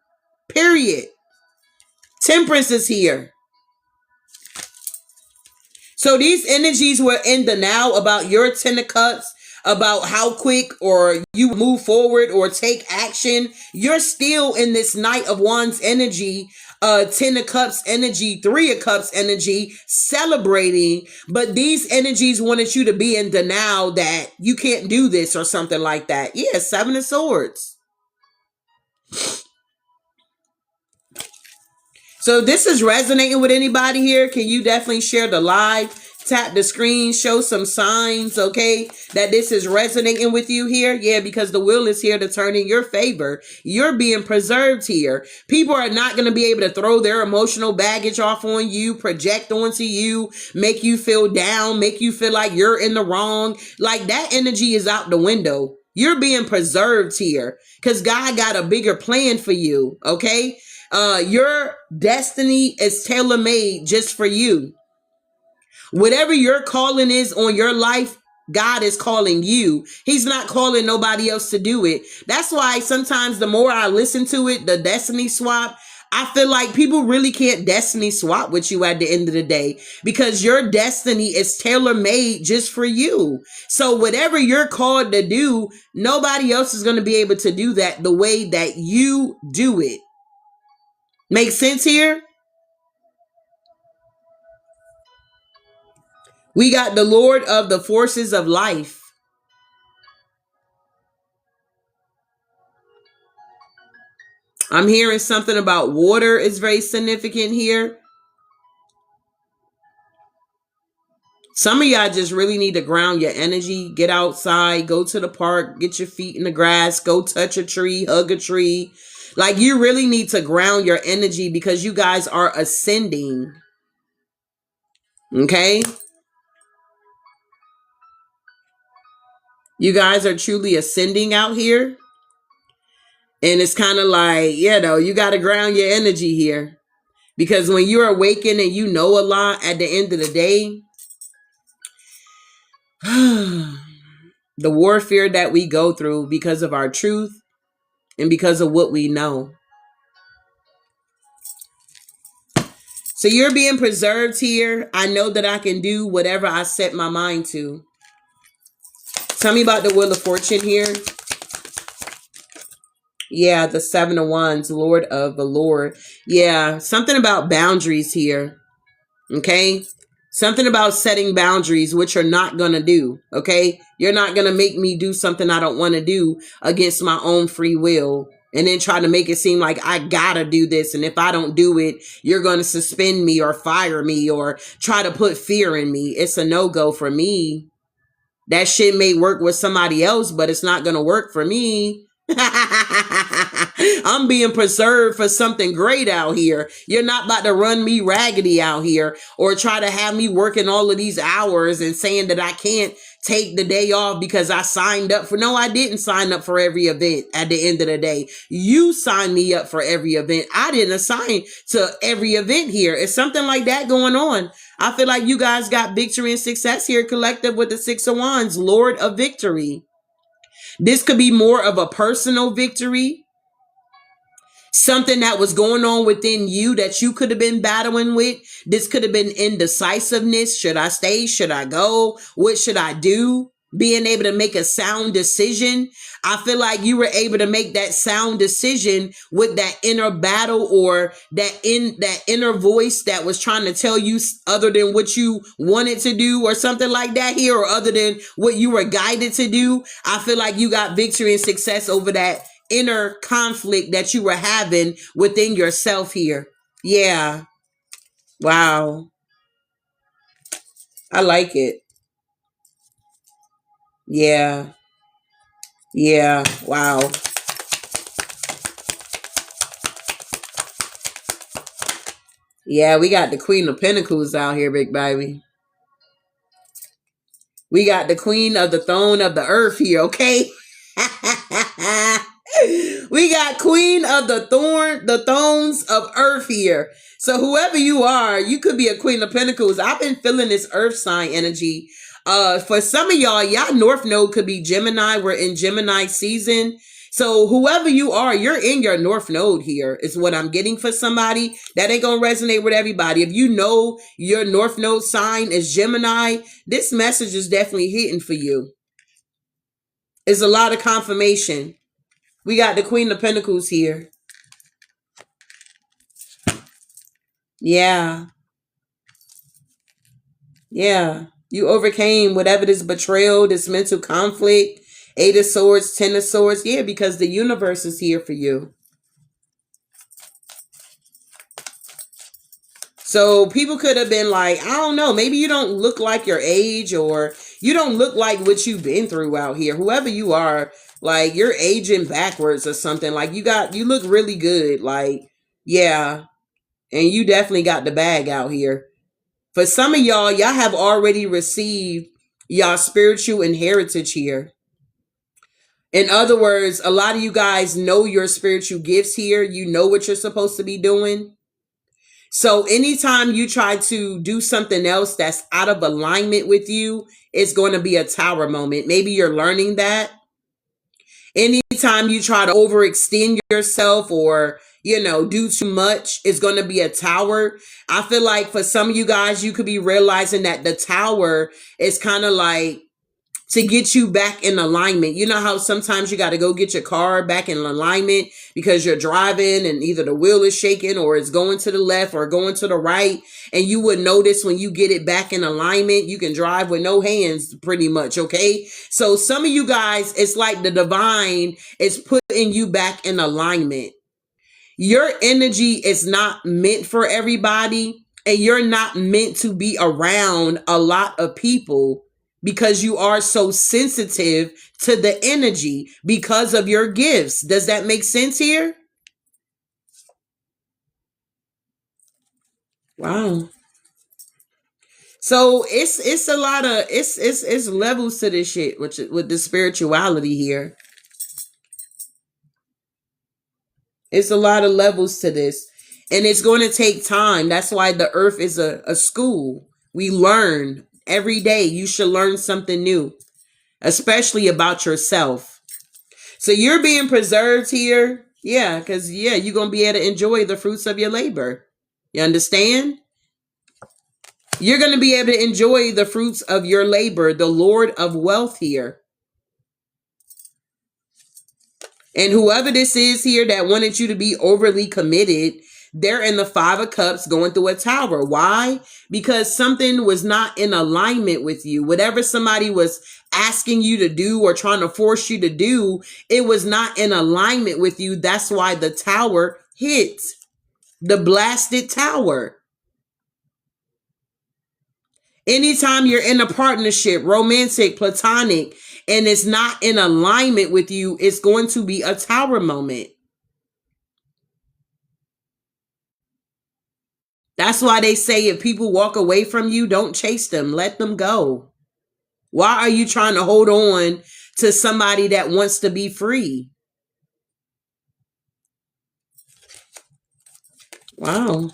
Period. Temperance is here. So these energies were in the now about your 10 of cups, about how quick or you move forward or take action. You're still in this Knight of Wands energy, 10 of cups energy, 3 of cups energy, celebrating. But these energies wanted you to be in the now that you can't do this or something like that. Yeah, 7 of swords. So this is resonating with anybody here. Can you definitely share the live? Tap the screen, show some signs, okay, that this is resonating with you here. Yeah, because the wheel is here to turn in your favor. You're being preserved here. People are not going to be able to throw their emotional baggage off on you, project onto you, make you feel down, make you feel like you're in the wrong. Like that energy is out the window. You're being preserved here because God got a bigger plan for you, okay? Your destiny is tailor-made just for you. Whatever your calling is on your life, God is calling you. He's not calling nobody else to do it. That's why sometimes the more I listen to it, the destiny swap, I feel like people really can't destiny swap with you at the end of the day because your destiny is tailor-made just for you. So whatever you're called to do, nobody else is going to be able to do that the way that you do it. Make sense here? We got the Lord of the forces of life. I'm hearing something about water is very significant here. Some of y'all just really need to ground your energy. Get outside, go to the park, get your feet in the grass, go touch a tree, hug a tree. Like you really need to ground your energy because you guys are ascending. Okay? You guys are truly ascending out here. And it's kind of like, you got to ground your energy here. Because when you're awakened and you know a lot at the end of the day, the warfare that we go through because of our truth and because of what we know. So you're being preserved here. I know that I can do whatever I set my mind to. Tell me about the Wheel of Fortune here. Yeah, the 7 of Wands, Lord of the Lord. Yeah, something about boundaries here. Okay? Something about setting boundaries, which you're not going to do. Okay? You're not going to make me do something I don't want to do against my own free will. And then try to make it seem like I gotta do this. And if I don't do it, you're going to suspend me or fire me or try to put fear in me. It's a no-go for me. That shit may work with somebody else, but it's not going to work for me. I'm being preserved for something great out here. You're not about to run me raggedy out here or try to have me working all of these hours and saying that I can't take the day off because I signed up for. No, I didn't sign up for every event at the end of the day. You signed me up for every event. I didn't assign to every event here. It's something like that going on. I feel like you guys got victory and success here, collective with the 6 of Wands, Lord of Victory. This could be more of a personal victory. Something that was going on within you that you could have been battling with. This could have been indecisiveness. Should I stay? Should I go? What should I do? Being able to make a sound decision. I feel like you were able to make that sound decision with that inner battle or that inner voice that was trying to tell you other than what you wanted to do or something like that here, or other than what you were guided to do. I feel like you got victory and success over that inner conflict that you were having within yourself here. Yeah. Wow. I like it. Yeah. Yeah. Wow. Yeah, we got the Queen of Pentacles out here, big baby. We got the Queen of the Throne of the Earth here, okay? We got Queen of the Thrones of Earth here. So whoever you are, you could be a Queen of Pentacles. I've been feeling this Earth sign energy. For some of y'all North Node could be Gemini. We're in Gemini season. So whoever you are, you're in your North Node here is what I'm getting for somebody. That ain't gonna resonate with everybody. If you know your North Node sign is Gemini, this message is definitely hitting for you. It's a lot of confirmation. We got the Queen of Pentacles here. Yeah. Yeah. You overcame whatever this betrayal, this mental conflict. Eight of Swords, Ten of Swords. Yeah, because the universe is here for you. So people could have been like, I don't know, maybe you don't look like your age, or you don't look like what you've been through out here. Whoever you are, like you're aging backwards or something. Like you look really good. Like, yeah. And you definitely got the bag out here. For some of y'all have already received y'all spiritual inheritance here. In other words, a lot of you guys know your spiritual gifts here. You know what you're supposed to be doing. So anytime you try to do something else that's out of alignment with you, it's going to be a tower moment. Maybe you're learning that. Anytime you try to overextend yourself or, do too much, it's going to be a tower. I feel like for some of you guys, you could be realizing that the tower is kind of like to get you back in alignment. You know how sometimes you got to go get your car back in alignment because you're driving and either the wheel is shaking or it's going to the left or going to the right. And you would notice when you get it back in alignment, you can drive with no hands pretty much. Okay. So some of you guys, it's like the divine is putting you back in alignment. Your energy is not meant for everybody, and you're not meant to be around a lot of people because you are so sensitive to the energy because of your gifts. Does that make sense here? Wow. So it's a lot of it's levels to this shit with the spirituality here. It's a lot of levels to this. And it's going to take time. That's why the earth is a school. We learn every day. You should learn something new, especially about yourself. So you're being preserved here. Yeah, because, you're going to be able to enjoy the fruits of your labor. You understand? You're going to be able to enjoy the fruits of your labor, the Lord of wealth here. And whoever this is here that wanted you to be overly committed, they're in the Five of Cups going through a tower. Why? Because something was not in alignment with you. Whatever somebody was asking you to do or trying to force you to do, it was not in alignment with you. That's why the tower hit. The blasted tower. Anytime you're in a partnership, romantic, platonic, and it's not in alignment with you, it's going to be a tower moment. That's why they say if people walk away from you, don't chase them. Let them go. Why are you trying to hold on to somebody that wants to be free? Wow.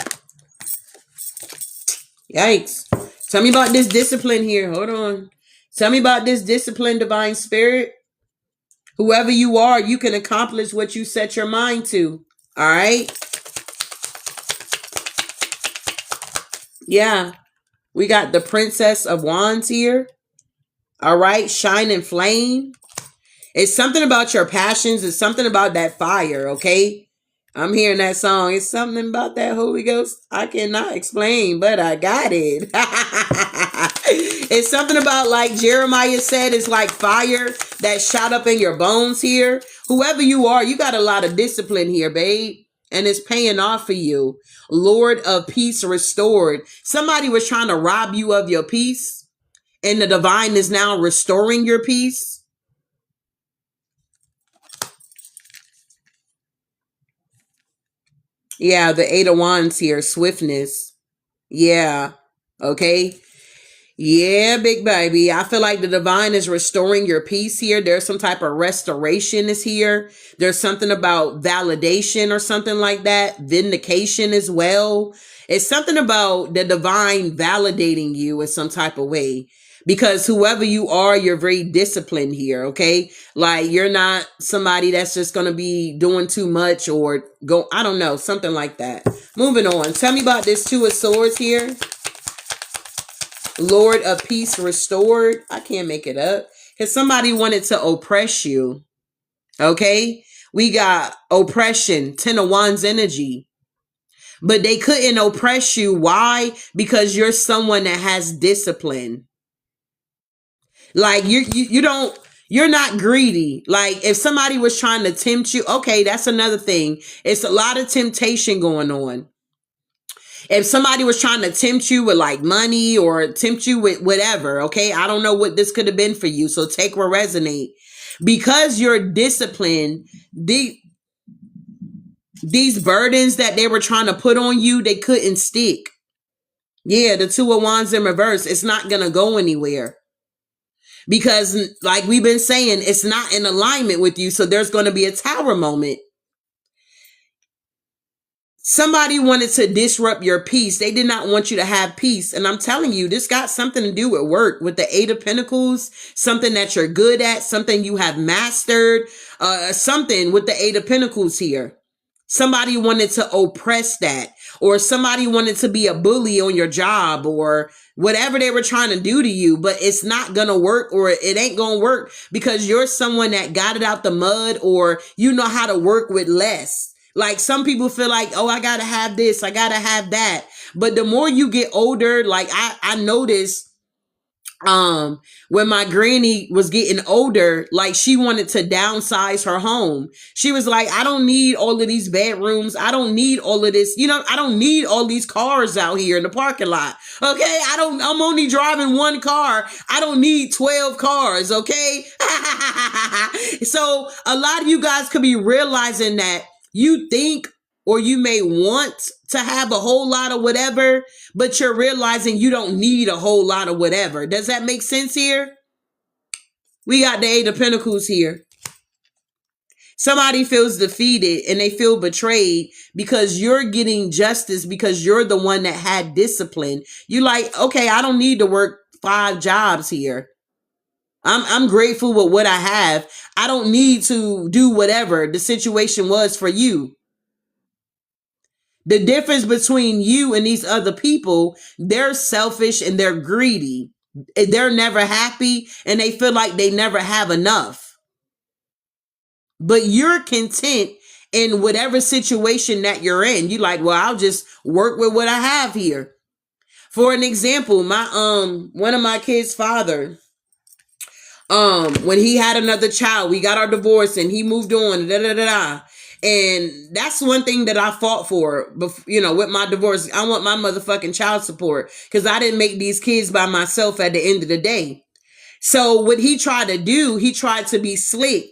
Yikes. Tell me about this discipline here. Hold on. Tell me about this discipline, divine spirit. Whoever you are, you can accomplish what you set your mind to. All right. Yeah. We got the Princess of Wands here. All right. Shine and flame. It's something about your passions. It's something about that fire. Okay. I'm hearing that song. It's something about that Holy Ghost I cannot explain, but I got it. It's something about, like Jeremiah said, it's like fire that shot up in your bones here. Whoever you are, you got a lot of discipline here, babe. And it's paying off for you. Lord of peace restored. Somebody was trying to rob you of your peace, and the divine is now restoring your peace. Yeah, the Eight of Wands here, swiftness. Yeah. Okay. Yeah, big baby. I feel like the divine is restoring your peace here. There's some type of restoration is here. There's something about validation or something like that. Vindication as well. It's something about the divine validating you in some type of way. Because whoever you are, you're very disciplined here, okay? Like you're not somebody that's just gonna be doing too much or go, I don't know, something like that. Moving on. Tell me about this Two of Swords here. Lord of peace restored. I can't make it up. Because somebody wanted to oppress you. Okay? We got oppression, Ten of Wands energy. But they couldn't oppress you. Why? Because you're someone that has discipline. Like you don't, you're not greedy. Like if somebody was trying to tempt you, okay, that's another thing. It's a lot of temptation going on. If somebody was trying to tempt you with like money or tempt you with whatever, okay, I don't know what this could have been for you. So take what resonate. Because you're disciplined, these burdens that they were trying to put on you, they couldn't stick. Yeah, the Two of Wands in reverse, it's not going to go anywhere. Because like we've been saying, it's not in alignment with you. So there's going to be a tower moment. Somebody wanted to disrupt your peace. They did not want you to have peace. And I'm telling you, this got something to do with work, with the Eight of Pentacles, something that you're good at, something you have mastered, something with the Eight of Pentacles here. Somebody wanted to oppress that, or somebody wanted to be a bully on your job, or whatever they were trying to do to you, but it's not going to work, or it ain't going to work because you're someone that got it out the mud, or you know how to work with less. Like some people feel like, oh, I got to have this, I got to have that. But the more you get older, like I noticed when my granny was getting older, like she wanted to downsize her home. She was like, I don't need all of these bedrooms. I don't need all of this. You know, I don't need all these cars out here in the parking lot. Okay. I'm only driving one car. I don't need 12 cars. Okay. So a lot of you guys could be realizing that you think, or you may want to have a whole lot of whatever, but you're realizing you don't need a whole lot of whatever. Does that make sense here? We got the Eight of Pentacles here. Somebody feels defeated and they feel betrayed because you're getting justice, because you're the one that had discipline. You like, okay, I don't need to work 5 jobs here. I'm grateful with what I have. I don't need to do whatever the situation was for you. The difference between you and these other people, they're selfish and they're greedy. They're never happy and they feel like they never have enough. But you're content in whatever situation that you're in. You like, well, I'll just work with what I have here. For an example, my one of my kids' father, when he had another child, we got our divorce and he moved on, da da da da. And that's one thing that I fought for, you know, with my divorce. I want my motherfucking child support because I didn't make these kids by myself at the end of the day. So what he tried to do, he tried to be slick.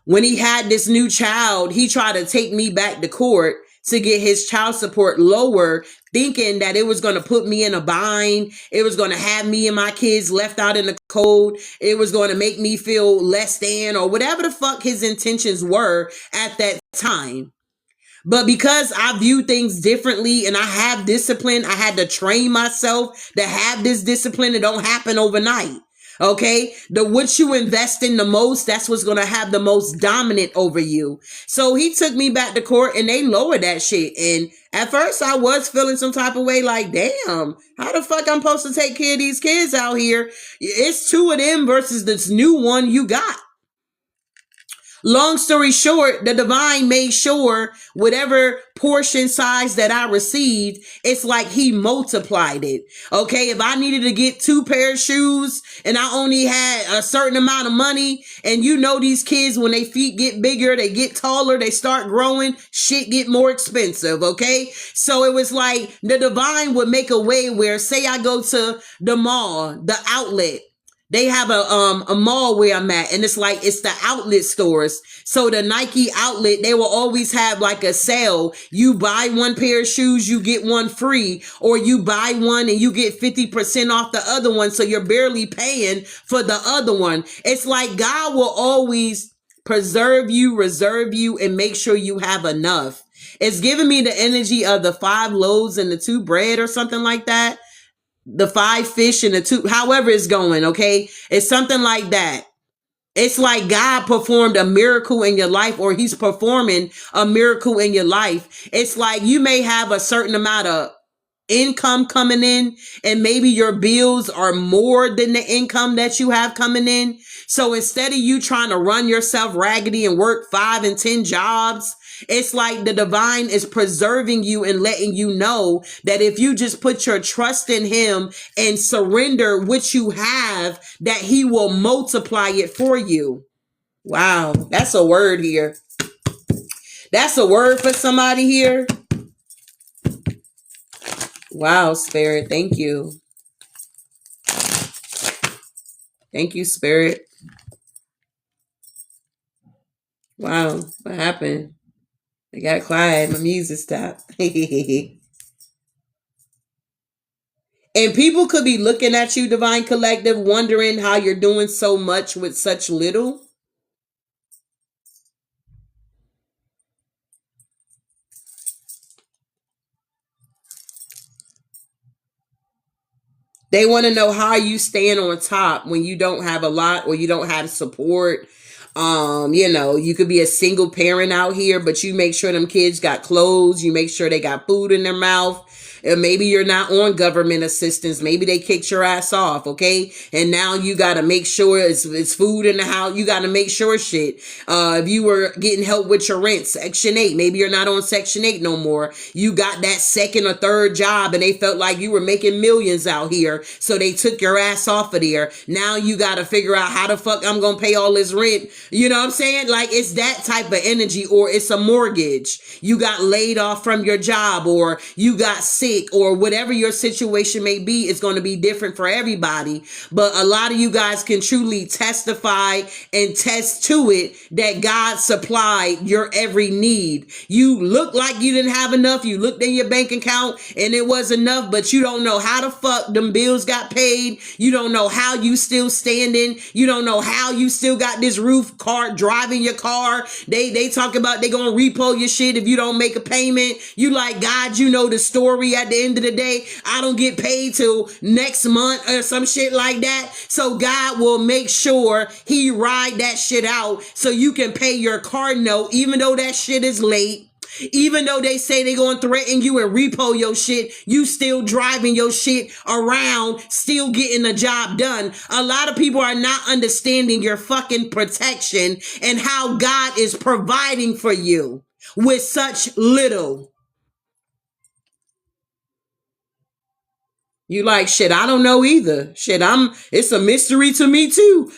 When he had this new child, he tried to take me back to court to get his child support lower, thinking that it was going to put me in a bind. It was going to have me and my kids left out in the cold. It was going to make me feel less than, or whatever the fuck his intentions were at that time. But because I view things differently and I have discipline, I had to train myself to have this discipline. It don't happen overnight. Okay, what you invest in the most, that's what's gonna have the most dominant over you. So he took me back to court and they lowered that shit. And at first I was feeling some type of way, like, damn, how the fuck I'm supposed to take care of these kids out here? It's 2 of them versus this new one you got. Long story short, the divine made sure whatever portion size that I received, it's like he multiplied it. Okay, if I needed to get 2 pair of shoes and I only had a certain amount of money, and you know these kids, when their feet get bigger, they get taller, they start growing, shit get more expensive, okay? So it was like the divine would make a way where, say I go to the mall, the outlet, They have a mall where I'm at, and it's the outlet stores. So the Nike outlet, they will always have like a sale. You buy one pair of shoes, you get one free, or you buy one and you get 50% off the other one. So you're barely paying for the other one. It's like God will always preserve you, reserve you, and make sure you have enough. It's giving me the energy of the 5 loaves and the 2 bread or something like that. The 5 fish and the 2, however it's going, okay? It's something like that. It's like God performed a miracle in your life, or he's performing a miracle in your life. It's like you may have a certain amount of income coming in, and maybe your bills are more than the income that you have coming in. So instead of you trying to run yourself raggedy and work 5 and 10 jobs, it's like the divine is preserving you and letting you know that if you just put your trust in him and surrender what you have, that he will multiply it for you. Wow, that's a word here. That's a word for somebody here. Wow, Spirit, thank you. Thank you, Spirit. Wow, what happened? I got quiet. My music stopped. And people could be looking at you, Divine Collective, wondering how you're doing so much with such little. They want to know how you stand on top when you don't have a lot or you don't have support. You could be a single parent out here, but you make sure them kids got clothes. You make sure they got food in their mouth. And maybe you're not on government assistance. Maybe they kicked your ass off, okay? And now you got to make sure it's food in the house. You got to make sure shit. If you were getting help with your rent, Section 8, maybe you're not on Section 8 no more. You got that second or third job and they felt like you were making millions out here. So they took your ass off of there. Now you got to figure out how the fuck I'm going to pay all this rent. You know what I'm saying? Like it's that type of energy, or it's a mortgage. You got laid off from your job, or you got sick, or whatever your situation may be. It's going to be different for everybody. But a lot of you guys can truly testify and test to it that God supplied your every need. You look like you didn't have enough. You looked in your bank account and it was enough, but you don't know how the fuck them bills got paid. You don't know how you still standing. You don't know how you still got this roof, car, driving your car. They talk about they gonna repo your shit if you don't make a payment. You like, God, you know the story. At the end of the day, I don't get paid till next month or some shit like that. So God will make sure he ride that shit out so you can pay your car note, even though that shit is late. Even though they say they're going to threaten you and repo your shit, you still driving your shit around, still getting the job done. A lot of people are not understanding your fucking protection and how God is providing for you with such little. You like, shit, I don't know either. Shit, it's a mystery to me too.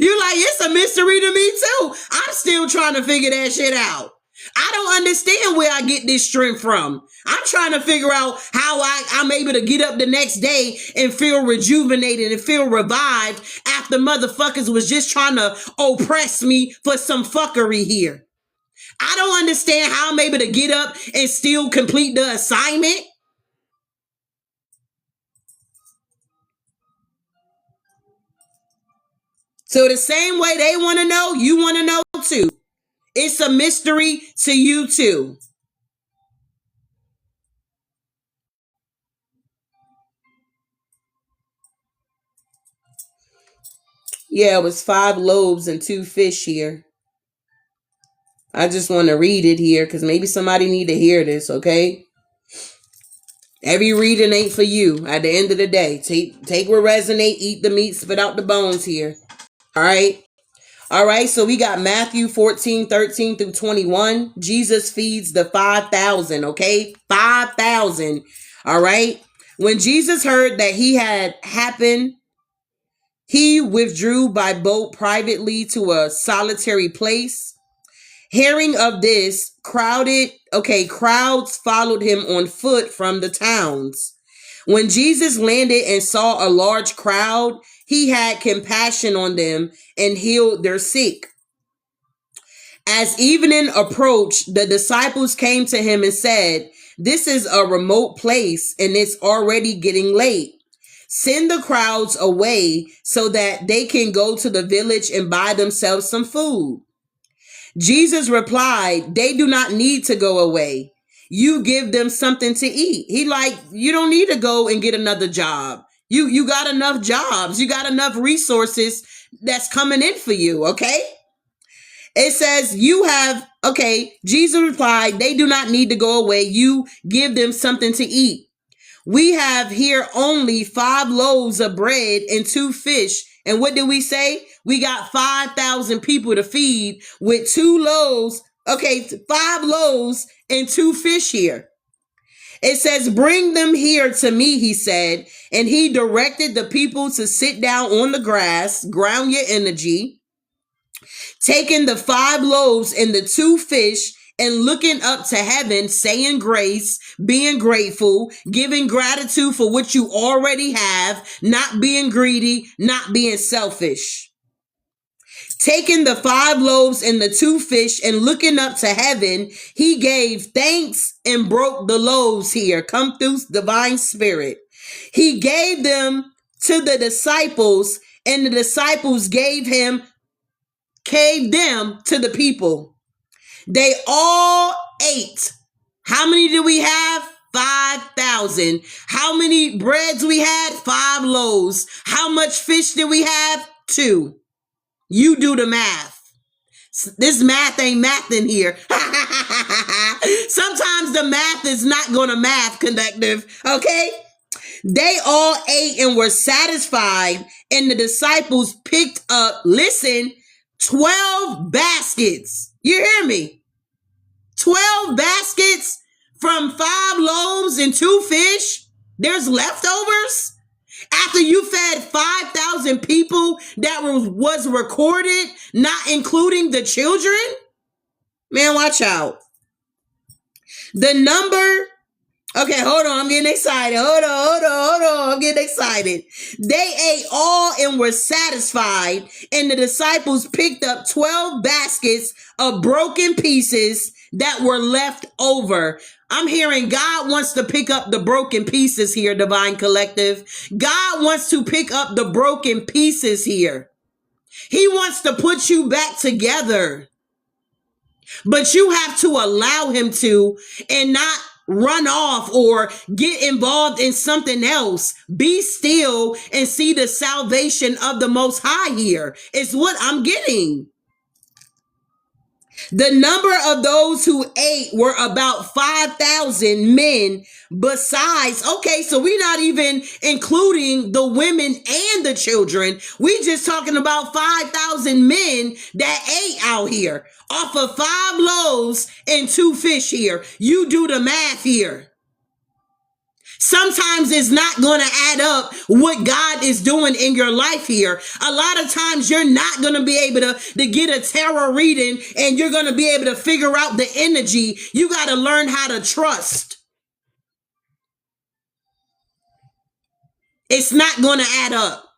You like, it's a mystery to me too. I'm still trying to figure that shit out. I don't understand where I get this strength from. I'm trying to figure out how I'm able to get up the next day and feel rejuvenated and feel revived after motherfuckers was just trying to oppress me for some fuckery here. I don't understand how I'm able to get up and still complete the assignment. So the same way they want to know, you want to know too. It's a mystery to you too. Yeah, it was 5 loaves and 2 fish here. I just want to read it here because maybe somebody need to hear this, okay? Every reading ain't for you at the end of the day. Take what resonate, eat the meat, spit out the bones here. All right? All right, so we got Matthew 14:13 through 21. Jesus feeds the 5,000, okay? 5,000. All right? When Jesus heard that he had happened, he withdrew by boat privately to a solitary place. Hearing of this, crowds followed him on foot from the towns. When Jesus landed and saw a large crowd, he had compassion on them and healed their sick. As evening approached, the disciples came to him and said, "This is a remote place and it's already getting late. Send the crowds away so that they can go to the village and buy themselves some food." Jesus replied, "They do not need to go away. You give them something to eat." He like, you don't need to go and get another job. You got enough jobs. You got enough resources that's coming in for you, okay? It says Jesus replied, "They do not need to go away. You give them something to eat. We have here only 5 loaves of bread and 2 fish. And what did we say? We got 5,000 people to feed with 2 loaves. 5 loaves and 2 fish here. It says, "Bring them here to me," he said. And he directed the people to sit down on the grass. Ground your energy. Taking the 5 loaves and the 2 fish and looking up to heaven, saying grace, being grateful, giving gratitude for what you already have, not being greedy, not being selfish. Taking the 5 loaves and the 2 fish and looking up to heaven, he gave thanks and broke the loaves here. Come through divine spirit. He gave them to the disciples, and the disciples gave them to the people. They all ate. How many did we have? 5,000. How many breads we had? 5 loaves. How much fish did we have? 2. You do the math. This math ain't math in here. Sometimes the math is not going to math, collective. Okay? They all ate and were satisfied, and the disciples picked up, listen, 12 baskets. You hear me? 12 baskets from 5 loaves and 2 fish. There's leftovers. After you fed 5,000 people, that was recorded, not including the children. Man, watch out. The number. Okay, hold on. I'm getting excited. Hold on. I'm getting excited. They ate all and were satisfied, and the disciples picked up 12 baskets of broken pieces that were left over. I'm hearing God wants to pick up the broken pieces here, Divine Collective. God wants to pick up the broken pieces here. He wants to put you back together. But you have to allow him to, and not run off or get involved in something else. Be still and see the salvation of the Most High here is what I'm getting. The number of those who ate were about 5,000 men besides. Okay, so we're not even including the women and the children. We just talking about 5,000 men that ate out here off of 5 loaves and 2 fish here. You do the math here. Sometimes it's not going to add up what God is doing in your life here. A lot of times you're not going to be able to get a tarot reading and you're going to be able to figure out the energy. You got to learn how to trust. It's not going to add up.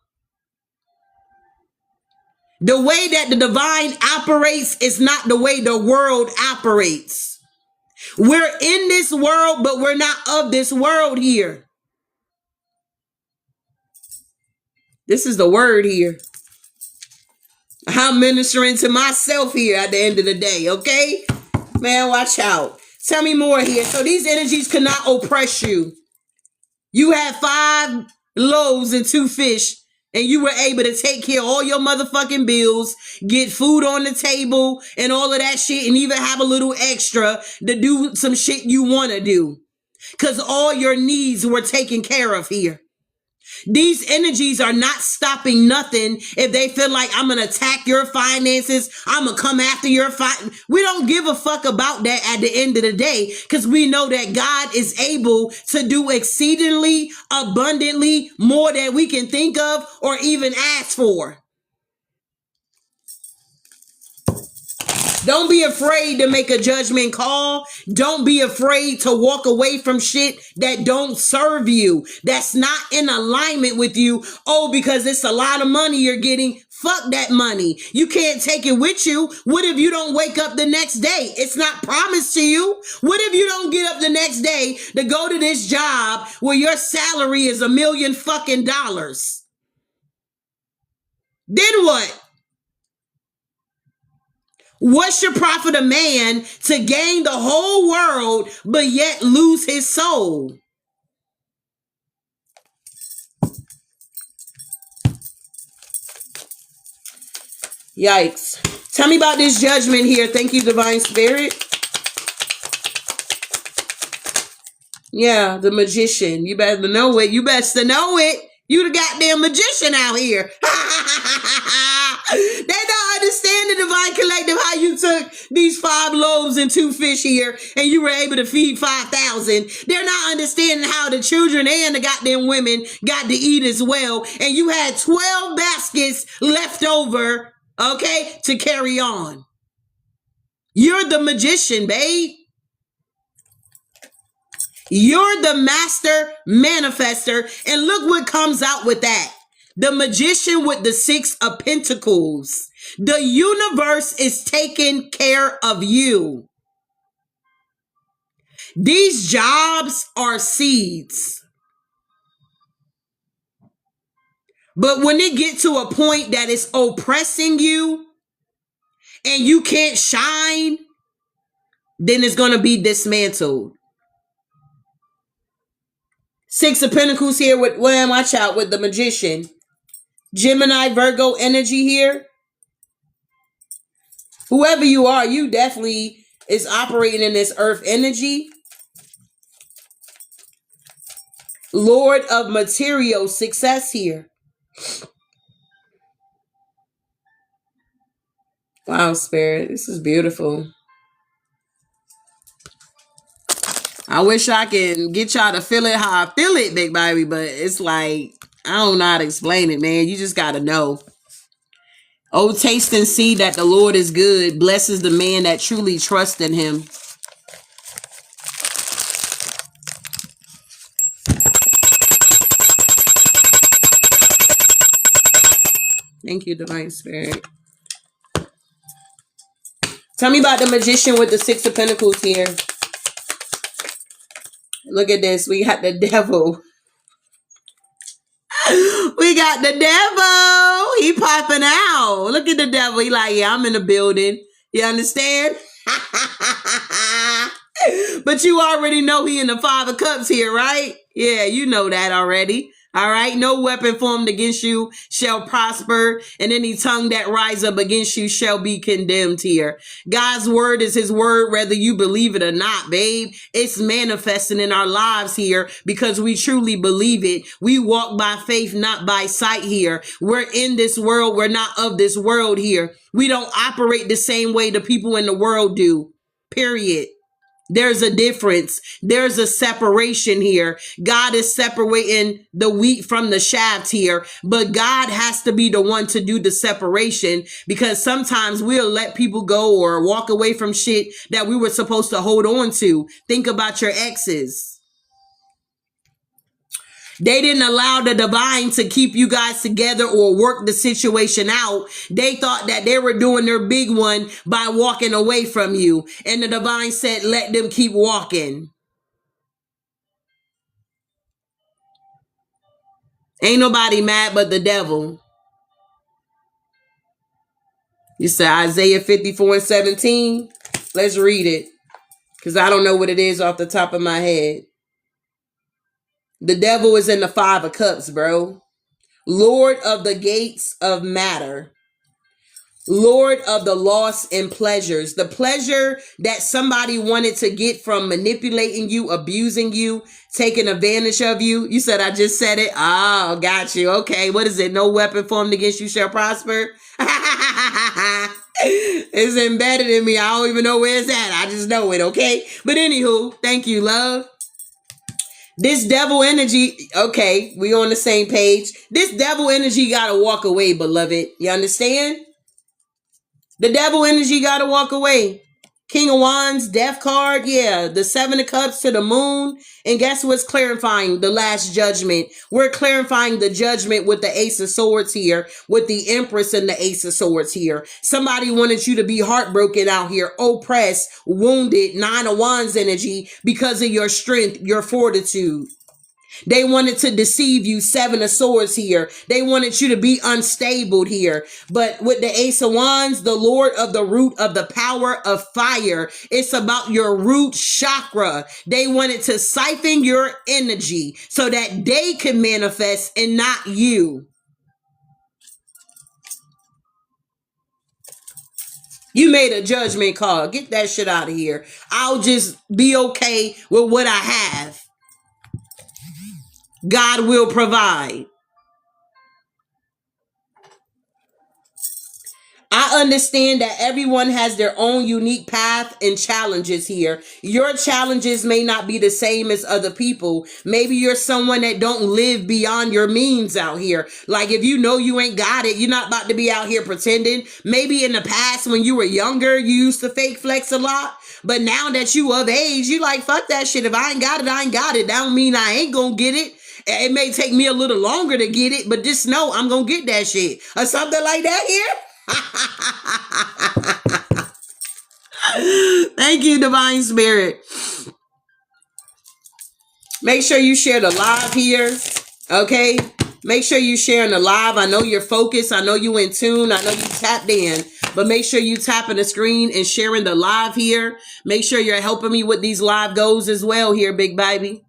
The way that the divine operates is not the way the world operates. We're in this world, but we're not of this world here. This is the word here. I'm ministering to myself here at the end of the day, okay? Man, watch out. Tell me more here. So these energies cannot oppress you. You had 5 loaves and 2 fish, and you were able to take care of all your motherfucking bills, get food on the table and all of that shit, and even have a little extra to do some shit you want to do. Because all your needs were taken care of here. These energies are not stopping nothing if they feel like I'm going to attack your finances. I'm going to come after your We don't give a fuck about that at the end of the day, because we know that God is able to do exceedingly abundantly more than we can think of or even ask for. Don't be afraid to make a judgment call. Don't be afraid to walk away from shit that don't serve you, that's not in alignment with you. Oh, because it's a lot of money you're getting. Fuck that money. You can't take it with you. What if you don't wake up the next day? It's not promised to you. What if you don't get up the next day to go to this job where your salary is $1 million fucking dollars? Then what? What's your profit a man to gain the whole world but yet lose his soul? Yikes. Tell me about this judgment here. Thank you, Divine Spirit. Yeah, the magician. You better know it. You best to know it. You the goddamn magician out here. They don't understand the Divine Collective, how you took these 5 loaves and 2 fish here and you were able to feed 5,000. They're not understanding how the children and the goddamn women got to eat as well. And you had 12 baskets left over, okay, to carry on. You're the magician, babe. You're the master manifester. And look what comes out with that. The magician with the 6 of Pentacles. The universe is taking care of you. These jobs are seeds. But when it gets to a point that it's oppressing you and you can't shine, then it's going to be dismantled. 6 of Pentacles here with, well, watch out with the magician. Gemini, Virgo energy here. Whoever you are, you definitely is operating in this earth energy. Lord of material success here. Wow, Spirit, this is beautiful. I wish I can get y'all to feel it how I feel it, big baby, but it's like, I don't know how to explain it, man. You just got to know. Oh, taste and see that the Lord is good. Blesses the man that truly trusts in him. Thank you, Divine Spirit. Tell me about the magician with the 6 of Pentacles here. Look at this. We got the devil. We got the devil. He popping out. Look at the devil. He like, yeah, I'm in the building. You understand? But you already know he in the 5 of Cups here, right? Yeah, you know that already. All right. No weapon formed against you shall prosper, and any tongue that rise up against you shall be condemned here. God's word is his word, whether you believe it or not, babe. It's manifesting in our lives here because we truly believe it. We walk by faith, not by sight here. We're in this world. We're not of this world here. We don't operate the same way the people in the world do. Period. There's a difference. There's a separation here. God is separating the wheat from the shaft here, but God has to be the one to do the separation, because sometimes we'll let people go or walk away from shit that we were supposed to hold on to. Think about your exes. They didn't allow the divine to keep you guys together or work the situation out. They thought that they were doing their big one by walking away from you. And the divine said, let them keep walking. Ain't nobody mad but the devil. You said Isaiah 54:17. Let's read it, because I don't know what it is off the top of my head. The devil is in the 5 of Cups, bro. Lord of the gates of matter. Lord of the loss and pleasures. The pleasure that somebody wanted to get from manipulating you, abusing you, taking advantage of you. You said I just said it. Oh, got you. Okay, what is it? No weapon formed against you shall prosper. It's embedded in me. I don't even know where it's at. I just know it, okay? But anywho, thank you, love. This devil energy, okay, we on the same page. This devil energy got to walk away, beloved. You understand? The devil energy got to walk away. King of Wands, Death card, yeah. The Seven of Cups to the Moon. And guess what's clarifying? The Last Judgment. We're clarifying the judgment with the Ace of Swords here, with the Empress and the Ace of Swords here. Somebody wanted you to be heartbroken out here, oppressed, wounded, Nine of Wands energy because of your strength, your fortitude. They wanted to deceive you, Seven of Swords here. They wanted you to be unstable here. But with the Ace of Wands, the Lord of the root of the power of fire, it's about your root chakra. They wanted to siphon your energy so that they can manifest and not you. You made a judgment call. Get that shit out of here. I'll just be okay with what I have. God will provide. I understand that everyone has their own unique path and challenges here. Your challenges may not be the same as other people. Maybe you're someone that don't live beyond your means out here. Like if you know you ain't got it, you're not about to be out here pretending. Maybe in the past when you were younger, you used to fake flex a lot. But now that you of age, you like, fuck that shit. If I ain't got it, I ain't got it. That don't mean I ain't gonna get it. It may take me a little longer to get it, but just know I'm gonna get that shit. Or something like that here. Thank you, Divine Spirit. Make sure you share the live here. Okay. Make sure you sharing the live. I know you're focused. I know you in tune. I know you tapped in. But make sure you tapping the screen and sharing the live here. Make sure you're helping me with these live goals as well here, big baby.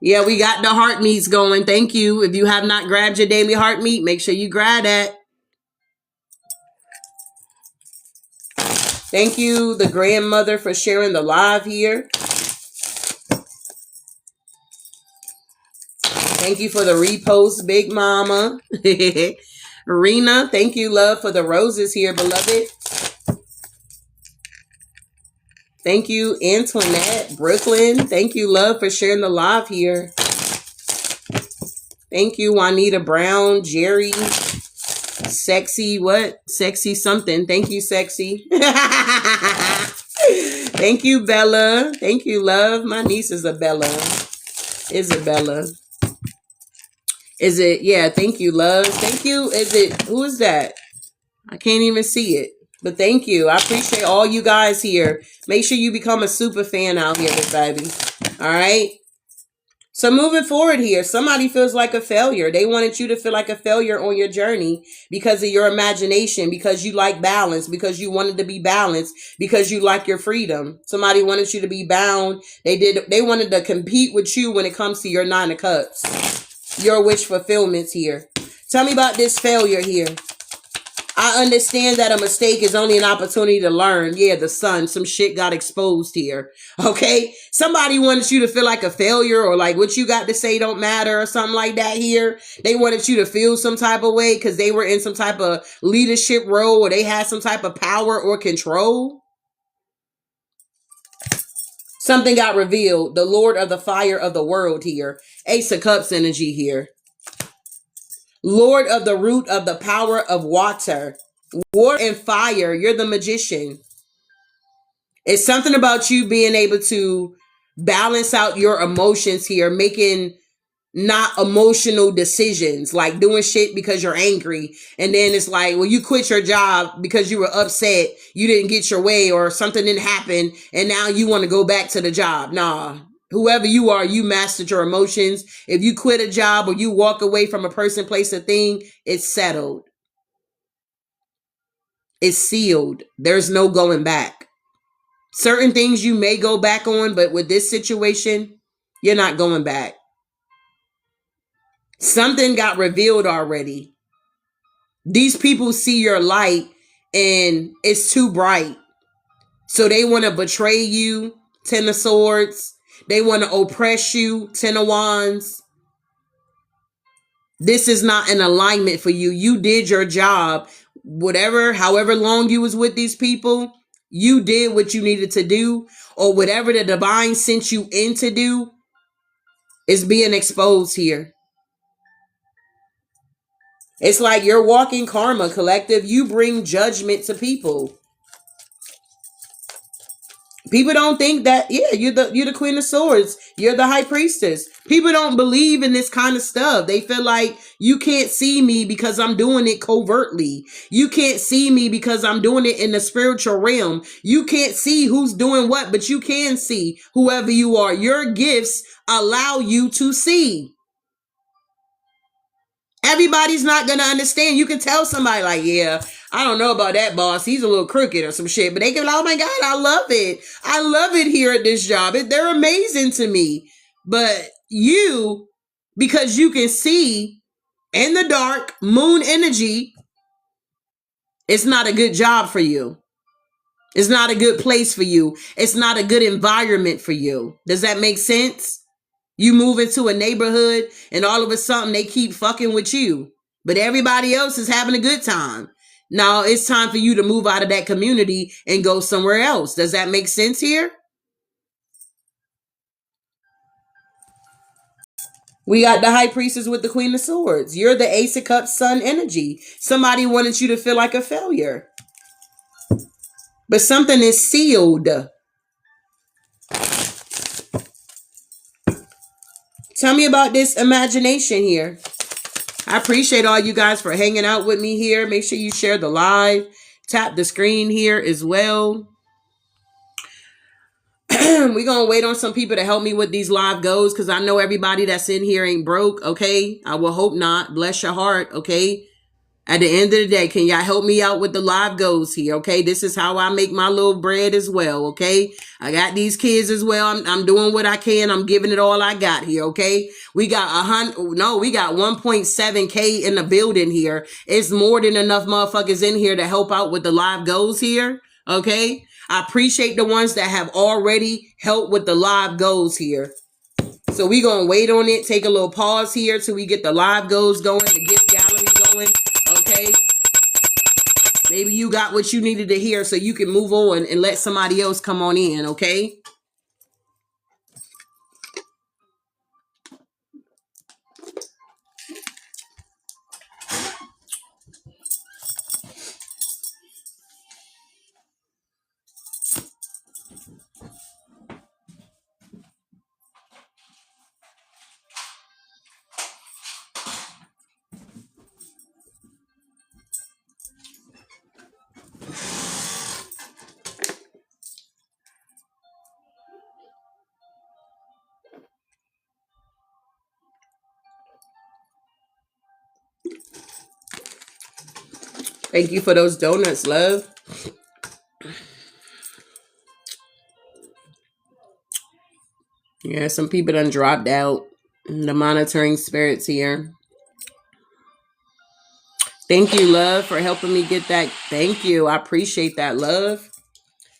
Yeah, we got the heart meets going. Thank you. If you have not grabbed your daily heart meet, make sure you grab that. Thank you, the grandmother, for sharing the live here. Thank you for the repost, Big Mama. Rena, thank you, love, for the roses here, beloved. Thank you, Antoinette, Brooklyn. Thank you, love, for sharing the live here. Thank you, Juanita Brown, Jerry, Sexy, what? Sexy something. Thank you, Sexy. Thank you, Bella. Thank you, love. My niece is a Bella. Isabella. Is it? Yeah, thank you, love. Thank you. Is it? Who is that? I can't even see it. But thank you. I appreciate all you guys here. Make sure you become a super fan out here, baby. All right. So moving forward here, somebody feels like a failure. They wanted you to feel like a failure on your journey because of your imagination, because you like balance, because you wanted to be balanced, because you like your freedom. Somebody wanted you to be bound. They wanted to compete with you when it comes to your Nine of Cups, your wish fulfillments here. Tell me about this failure here. I understand that a mistake is only an opportunity to learn. Yeah, the sun, some shit got exposed here. Okay? Somebody wanted you to feel like a failure or like what you got to say don't matter or something like that here. They wanted you to feel some type of way because they were in some type of leadership role or they had some type of power or control. Something got revealed. The Lord of the fire of the world here. Ace of Cups energy here. Lord of the root of the power of water. Water and fire. You're the magician. It's something about you being able to balance out your emotions here, making not emotional decisions, like doing shit because you're angry. And then it's like, well, you quit your job because you were upset. You didn't get your way or something didn't happen. And now you want to go back to the job. Nah. Whoever you are, you mastered your emotions. If you quit a job or you walk away from a person, place, a thing, it's settled. It's sealed. There's no going back. Certain things you may go back on, but with this situation, you're not going back. Something got revealed already. These people see your light and it's too bright. So they want to betray you, Ten of Swords. They want to oppress you, Ten of Wands. This is not an alignment for you. You did your job. Whatever, however long you was with these people, you did what you needed to do, or whatever the divine sent you in to do is being exposed here. It's like you're walking karma, collective. You bring judgment to people. People don't think that, yeah, you're the Queen of Swords. You're the High Priestess. People don't believe in this kind of stuff. They feel like you can't see me because I'm doing it covertly. You can't see me because I'm doing it in the spiritual realm. You can't see who's doing what, but you can see whoever you are. Your gifts allow you to see. Everybody's not going to understand. You can tell somebody like, yeah, I don't know about that boss. He's a little crooked or some shit. But they can be like, oh my God, I love it. I love it here at this job. They're amazing to me. But you, because you can see in the dark, moon energy, it's not a good job for you. It's not a good place for you. It's not a good environment for you. Does that make sense? You move into a neighborhood and all of a sudden they keep fucking with you, but everybody else is having a good time. Now it's time for you to move out of that community and go somewhere else. Does that make sense here? We got the High Priestess with the Queen of Swords. You're the Ace of Cups Sun energy. Somebody wanted you to feel like a failure, but something is sealed. Tell me about this imagination here. I appreciate all you guys for hanging out with me here. Make sure you share the live. Tap the screen here as well. We're going to wait on some people to help me with these live goals because I know everybody that's in here ain't broke, okay? I will hope not. Bless your heart, okay? At the end of the day, can y'all help me out with the live goals here, okay? This is how I make my little bread as well, okay? I got these kids as well. I'm doing what I can. I'm giving it all I got here, okay? We got 1.7K in the building here. It's more than enough motherfuckers in here to help out with the live goals here, okay? I appreciate the ones that have already helped with the live goals here. So we're going to wait on it. Take a little pause here till we get the live goals going, the gift gallery going. Okay, maybe you got what you needed to hear so you can move on and let somebody else come on in, okay? Thank you for those donuts, love. Yeah, some people done dropped out. The monitoring spirits here. Thank you, love, for helping me get that. Thank you. I appreciate that, love.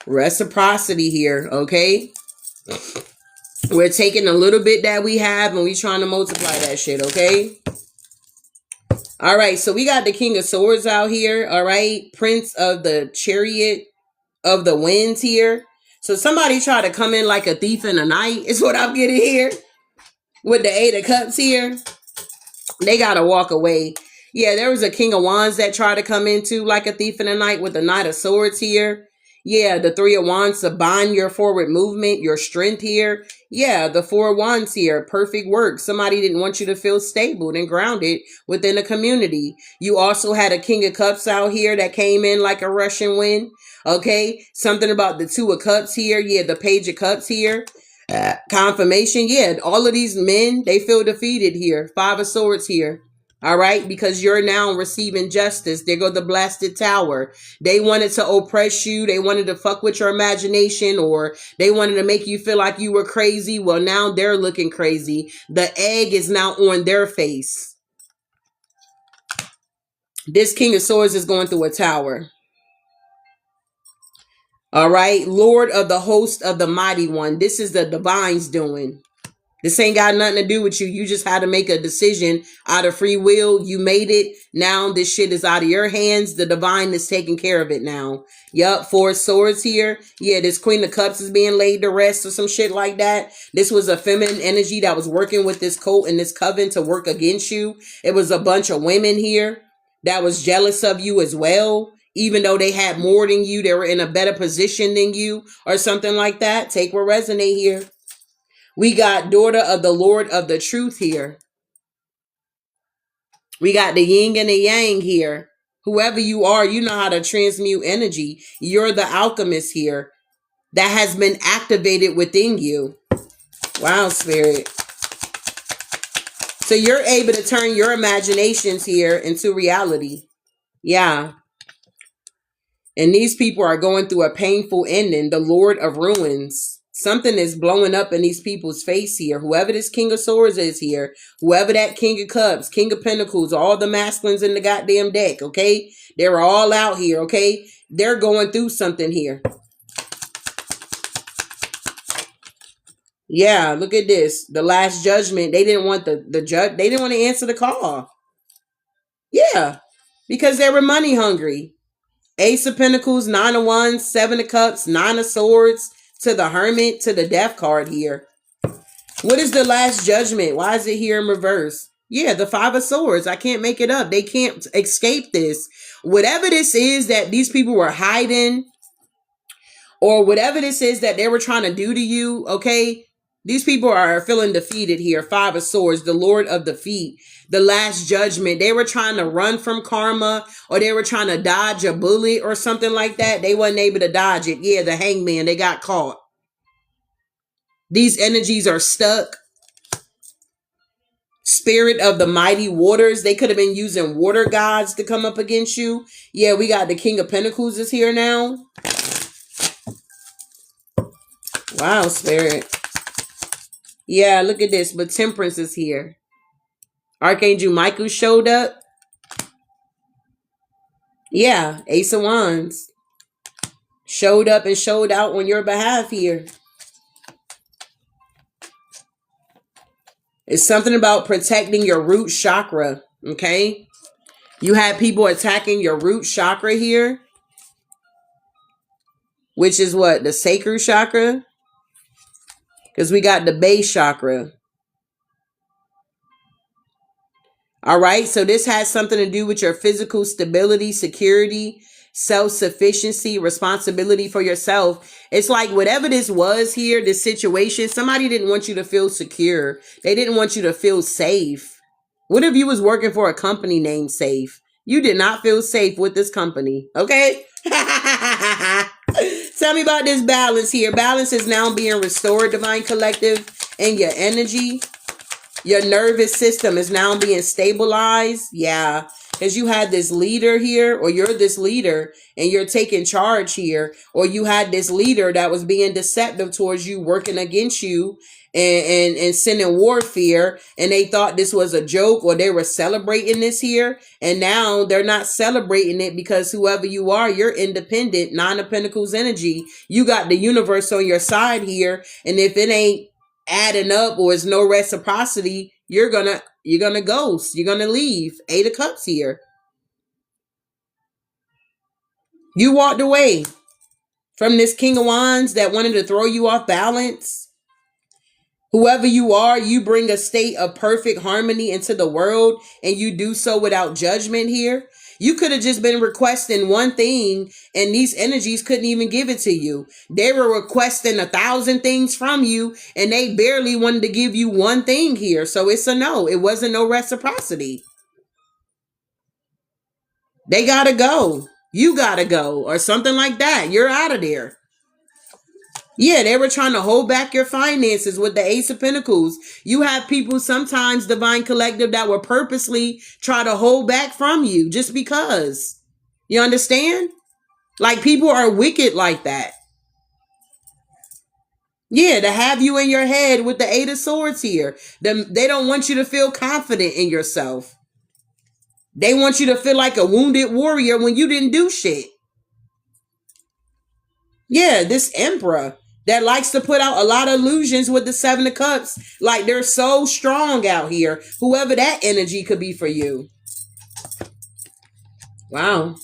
Reciprocity here, okay? We're taking a little bit that we have and we trying to multiply that shit, okay? All right, so we got the King of Swords out here, all right? Prince of the Chariot of the Winds here. So somebody try to come in like a thief in the night is what I'm getting here. With the Eight of Cups here. They got to walk away. Yeah, there was a King of Wands that tried to come into like a thief in the night with the Knight of Swords here. Yeah, the Three of Wands to bind your forward movement, your strength here. Yeah, the Four of Wands here, perfect work. Somebody didn't want you to feel stable and grounded within the community. You also had a King of Cups out here that came in like a Russian wind. Okay, something about the Two of Cups here. Yeah, the Page of Cups here. Confirmation. Yeah, all of these men, they feel defeated here. Five of Swords here. All right, because you're now receiving justice. There go the blasted tower. They wanted to oppress you. They wanted to fuck with your imagination, or they wanted to make you feel like you were crazy. Well, now they're looking crazy. The egg is now on their face. This King of Swords is going through a tower. All right, Lord of the host of the mighty one. This is the divine's doing. This ain't got nothing to do with you. You just had to make a decision out of free will. You made it. Now this shit is out of your hands. The divine is taking care of it now. Yup, Four of Swords here. Yeah, this Queen of Cups is being laid to rest or some shit like that. This was a feminine energy that was working with this cult and this coven to work against you. It was a bunch of women here. that was jealous of you as well, even though they had more than you, they were in a better position than you, or something like that. Take what resonate here. We got daughter of the Lord of the truth here. We got the yin and the yang here. Whoever you are, you know how to transmute energy. You're the alchemist here that has been activated within you. Wow, Spirit. So you're able to turn your imaginations here into reality. Yeah. And these people are going through a painful ending. The Lord of Ruins. Something is blowing up in these people's face here. Whoever this King of Swords is here. Whoever that King of Cups, King of Pentacles, all the masculines in the goddamn deck, okay? They're all out here, okay? They're going through something here. Yeah, look at this. The Last Judgment. They didn't want the judge. They didn't want to answer the call. Yeah, because they were money hungry. Ace of Pentacles, Nine of Wands, Seven of Cups, Nine of Swords, to the Hermit, to the Death card here. What is the Last Judgment? Why is it here in reverse? Yeah, the Five of Swords. I can't make it up. They can't escape this. Whatever this is that these people were hiding, or whatever this is that they were trying to do to you, okay? These people are feeling defeated here. Five of Swords, the Lord of Defeat, the Last Judgment. They were trying to run from karma, or they were trying to dodge a bullet or something like that. They wasn't able to dodge it. Yeah, the Hangman, they got caught. These energies are stuck. Spirit of the mighty waters. They could have been using water gods to come up against you. Yeah, we got the King of Pentacles is here now. Wow, Spirit. Yeah, look at this. But Temperance is here. Archangel Michael showed up. Yeah, Ace of Wands. Showed up and showed out on your behalf here. It's something about protecting your root chakra, okay? You had people attacking your root chakra here, which is what? The sacral chakra? Because we got the base chakra. All right, so this has something to do with your physical stability, security, self-sufficiency, responsibility for yourself. It's like whatever this was here, this situation, somebody didn't want you to feel secure. They didn't want you to feel safe. What if you was working for a company named Safe? You did not feel safe with this company, okay? Tell me about this balance here. Balance is now being restored, Divine Collective, in your energy. Your nervous system is now being stabilized. Yeah. Because you had this leader here, or you're this leader and you're taking charge here, or you had this leader that was being deceptive towards you, working against you and sending warfare, and they thought this was a joke, or they were celebrating this here, and now they're not celebrating it because whoever you are, you're independent. Nine of Pentacles energy. You got the universe on your side here, and if it ain't adding up or it's no reciprocity, you're gonna ghost. You're gonna leave. Eight of Cups here. You walked away from this King of Wands that wanted to throw you off balance. Whoever you are, you bring a state of perfect harmony into the world, and you do so without judgment here. You could have just been requesting one thing, and these energies couldn't even give it to you. They were requesting 1,000 things from you, and they barely wanted to give you one thing here. So it's a no. It wasn't no reciprocity. They gotta go. You gotta go, or something like that. You're out of there. Yeah, they were trying to hold back your finances with the Ace of Pentacles. You have people sometimes, Divine Collective, that will purposely try to hold back from you just because. You understand? Like, people are wicked like that. Yeah, to have you in your head with the Eight of Swords here. They don't want you to feel confident in yourself. They want you to feel like a wounded warrior when you didn't do shit. Yeah, this Emperor that likes to put out a lot of illusions with the Seven of Cups. Like, they're so strong out here. Whoever that energy could be for you. Wow.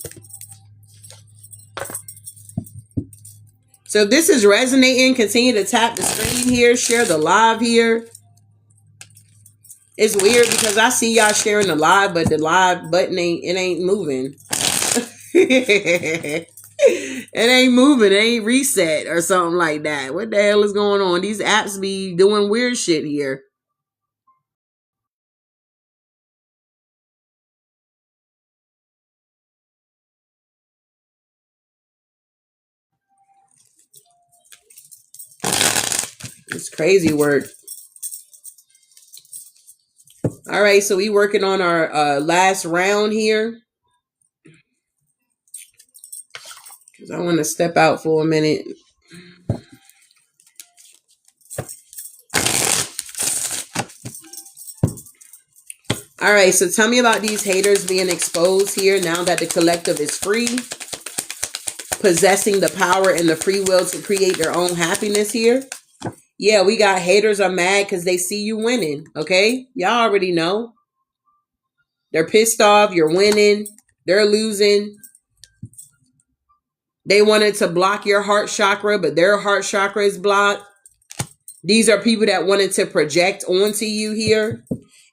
So if this is resonating, continue to tap the screen here. Share the live here. It's weird because I see y'all sharing the live, but the live button ain't moving. It ain't moving. It ain't reset or something like that. What the hell is going on? These apps be doing weird shit here. It's crazy work. All right, so we working on our last round here because I want to step out for a minute. All right, so tell me about these haters being exposed here now that the collective is free, possessing the power and the free will to create their own happiness here. Yeah, we got haters are mad because they see you winning. Okay, y'all already know. They're pissed off. You're winning. They're losing. They wanted to block your heart chakra, but their heart chakra is blocked. These are people that wanted to project onto you here.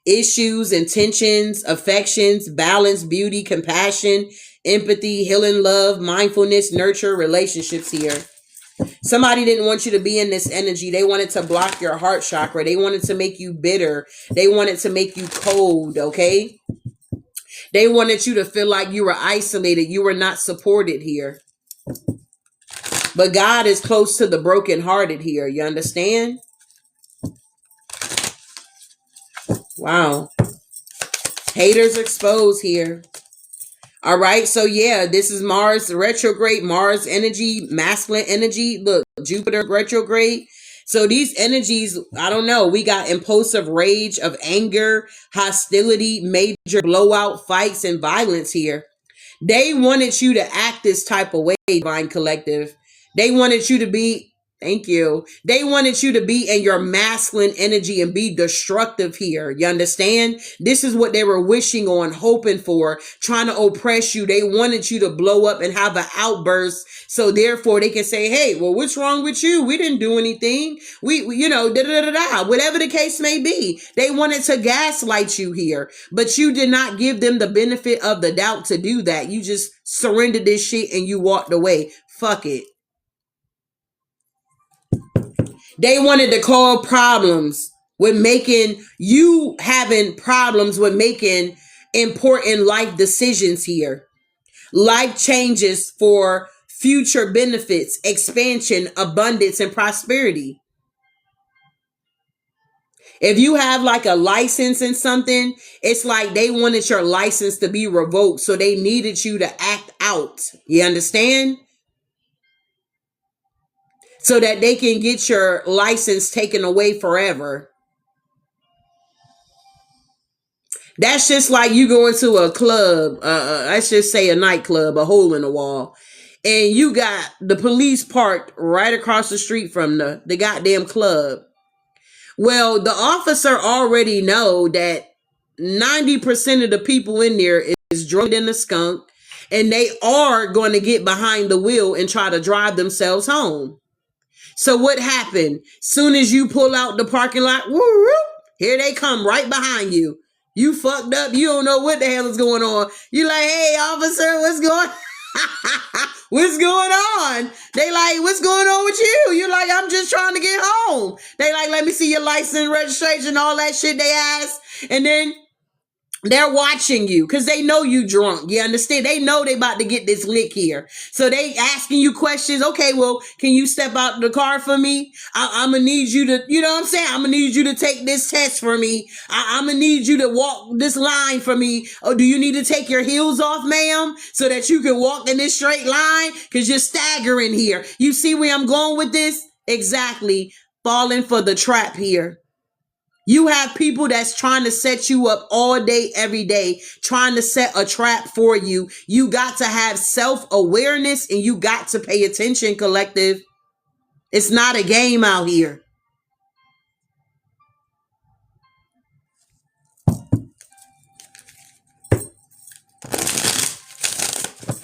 Issues, intentions, affections, balance, beauty, compassion, empathy, healing, love, mindfulness, nurture, relationships here. Somebody didn't want you to be in this energy. They wanted to block your heart chakra. They wanted to make you bitter. They wanted to make you cold, okay? They wanted you to feel like you were isolated. You were not supported here. But God is close to the brokenhearted here. You understand? Wow. Haters exposed here. All right. So yeah, this is Mars retrograde, Mars energy, masculine energy. Look, Jupiter retrograde. So these energies, I don't know. We got impulsive rage of anger, hostility, major blowout fights, and violence here. They wanted you to act this type of way, Divine Collective. They wanted you to be, thank you. They wanted you to be in your masculine energy and be destructive here. You understand? This is what they were wishing on, hoping for, trying to oppress you. They wanted you to blow up and have an outburst. So therefore they can say, hey, well, what's wrong with you? We didn't do anything. We you know, da da da da. Whatever the case may be. They wanted to gaslight you here, but you did not give them the benefit of the doubt to do that. You just surrendered this shit and you walked away. Fuck it. They wanted to cause problems with making you having problems with making important life decisions here. Life changes for future benefits, expansion, abundance, and prosperity. If you have like a license in something, it's like they wanted your license to be revoked. So they needed you to act out. You understand? So that they can get your license taken away forever. That's just like you go into a club, let's just say a nightclub, a hole in the wall, and you got the police parked right across the street from the goddamn club. Well, the officer already know that 90% of the people in there is drunk in the skunk, and they are going to get behind the wheel and try to drive themselves home. So what happened? Soon as you pull out the parking lot, woo, woo, here they come right behind you. You fucked up. You don't know what the hell is going on. You like, hey, officer, what's going what's going on? They like, what's going on with you? You like, I'm just trying to get home. They like, let me see your license, registration, all that shit they ask. And then they're watching you because they know you drunk. You understand? They know they about to get this lick here. So they asking you questions. Okay, well, can you step out the car for me? I'm going to need you to, you know what I'm saying? I'm going to need you to take this test for me. I'm going to need you to walk this line for me. Oh, do you need to take your heels off, ma'am? So that you can walk in this straight line? Because you're staggering here. You see where I'm going with this? Exactly. Falling for the trap here. You have people that's trying to set you up all day, every day, trying to set a trap for you. You got to have self-awareness and you got to pay attention, collective. It's not a game out here.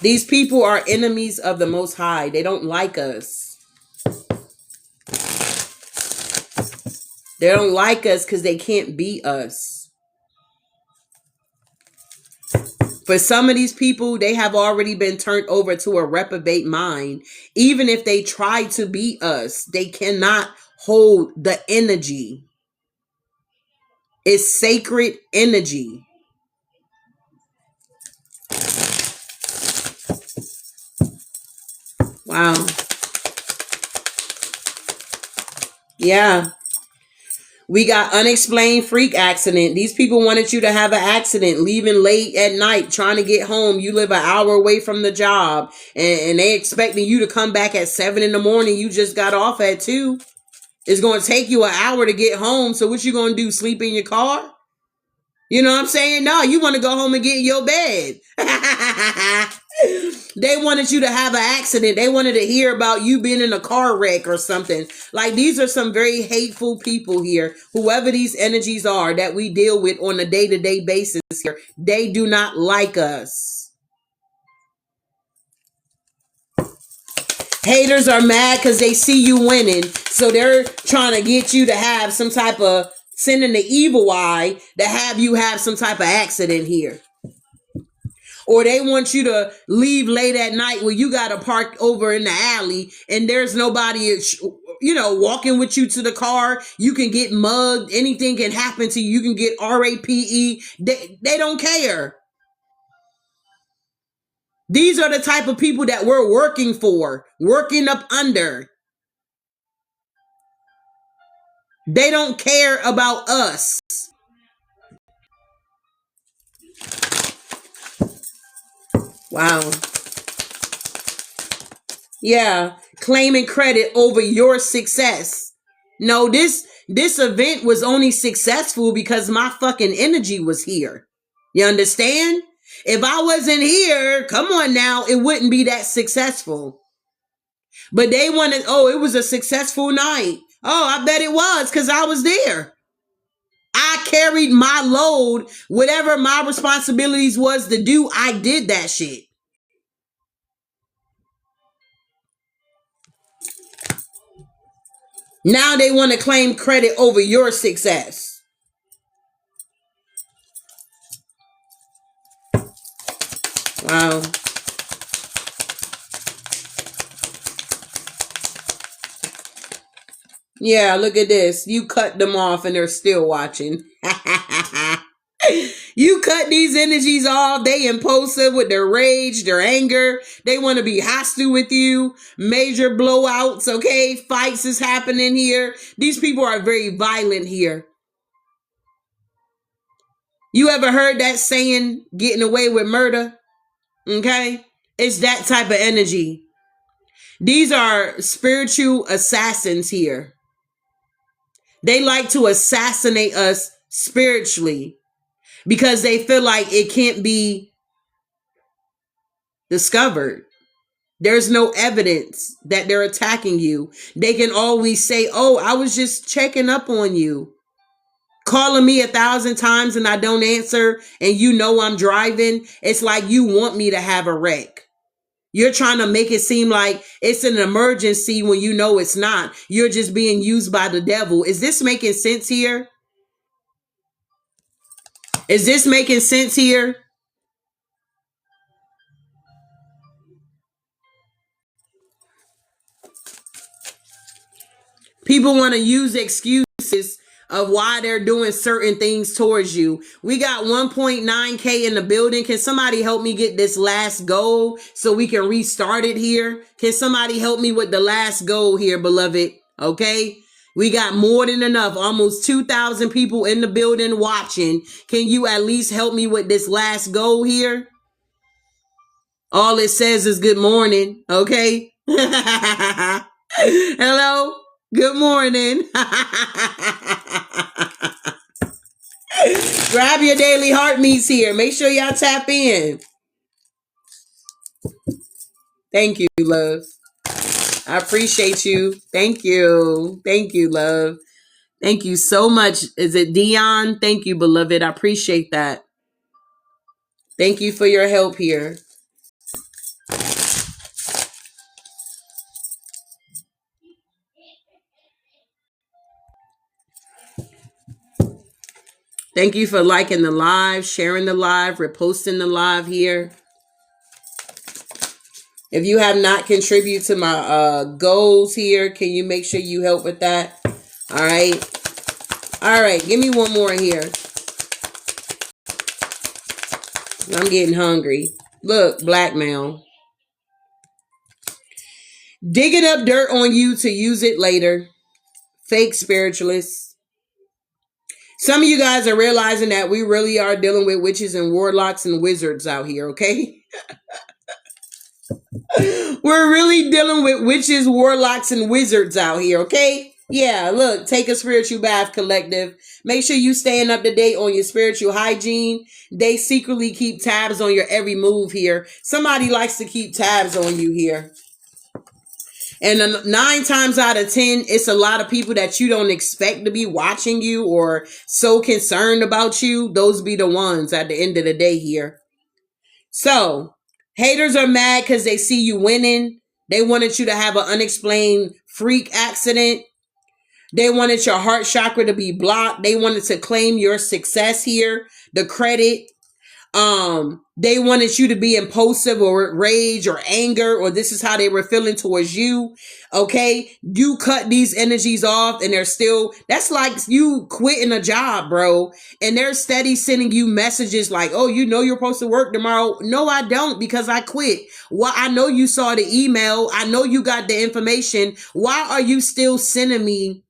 These people are enemies of the Most High. They don't like us. They don't like us because they can't be us. For some of these people, they have already been turned over to a reprobate mind. Even if they try to be us, they cannot hold the energy. It's sacred energy. Wow. Yeah. We got unexplained freak accident. These people wanted you to have an accident, leaving late at night, trying to get home. You live an hour away from the job, and they expecting you to come back at 7 in the morning. You just got off at 2. It's going to take you an hour to get home. So what you going to do? Sleep in your car? You know what I'm saying? No, you want to go home and get in your bed. They wanted you to have an accident. They wanted to hear about you being in a car wreck or something. Like, these are some very hateful people here. Whoever these energies are that we deal with on a day-to-day basis here, they do not like us. Haters are mad because they see you winning. So they're trying to get you to have some type of, sending the evil eye to have you have some type of accident here. Or they want you to leave late at night where you got to park over in the alley and there's nobody, walking with you to the car. You can get mugged. Anything can happen to you. You can get RAPE. They don't care. These are the type of people that we're working for, working up under. They don't care about us. Wow. Yeah, claiming credit over your success. No, this event was only successful because my fucking energy was here. You understand? If I wasn't here, come on now, it wouldn't be that successful. But they wanted, it was a successful night. Oh, I bet it was because I was there. I carried my load, whatever my responsibilities was to do, I did that shit. Now they want to claim credit over your success. Wow. Yeah, look at this. You cut them off and they're still watching. You cut these energies off. They impulsive with their rage, their anger. They want to be hostile with you. Major blowouts, okay? Fights is happening here. These people are very violent here. You ever heard that saying, getting away with murder? Okay? It's that type of energy. These are spiritual assassins here. They like to assassinate us spiritually because they feel like it can't be discovered. There's no evidence that they're attacking you. They can always say, oh, I was just checking up on you. Calling me 1,000 times and I don't answer and you know I'm driving. It's like you want me to have a wreck. You're trying to make it seem like it's an emergency when you know it's not. You're just being used by the devil. Is this making sense here? Is this making sense here? People want to use excuses of why they're doing certain things towards you. We got 1.9K in the building. Can somebody help me get this last goal so we can restart it here? Can somebody help me with the last goal here, beloved? Okay. We got more than enough. Almost 2,000 people in the building watching. Can you at least help me with this last goal here? All it says is good morning. Okay. Hello. Good morning. Grab your daily heart meets here. Make sure y'all tap in. Thank you, love. I appreciate you. Thank you. Thank you, love. Thank you so much. Is it Dion? Thank you, beloved. I appreciate that. Thank you for your help here. Thank you for liking the live, sharing the live, reposting the live here. If you have not contributed to my goals here, can you make sure you help with that? All right. All right. Give me one more here. I'm getting hungry. Look, blackmail. Digging up dirt on you to use it later. Fake spiritualists. Some of you guys are realizing that we really are dealing with witches and warlocks and wizards out here, okay? We're really dealing with witches, warlocks, and wizards out here, okay? Yeah, look, take a spiritual bath, collective. Make sure you staying up to date on your spiritual hygiene. They secretly keep tabs on your every move here. Somebody likes to keep tabs on you here. And 9 times out of 10, it's a lot of people that you don't expect to be watching you or so concerned about you. Those be the ones at the end of the day here. So, haters are mad because they see you winning. They wanted you to have an unexplained freak accident. They wanted your heart chakra to be blocked. They wanted to claim your success here, the credit. They wanted you to be impulsive or rage or anger, or this is how they were feeling towards you. Okay. You cut these energies off and they're still, that's like you quitting a job, bro. And they're steady sending you messages like, oh, you know, you're supposed to work tomorrow. No, I don't, because I quit. Well, I know you saw the email. I know you got the information. Why are you still sending me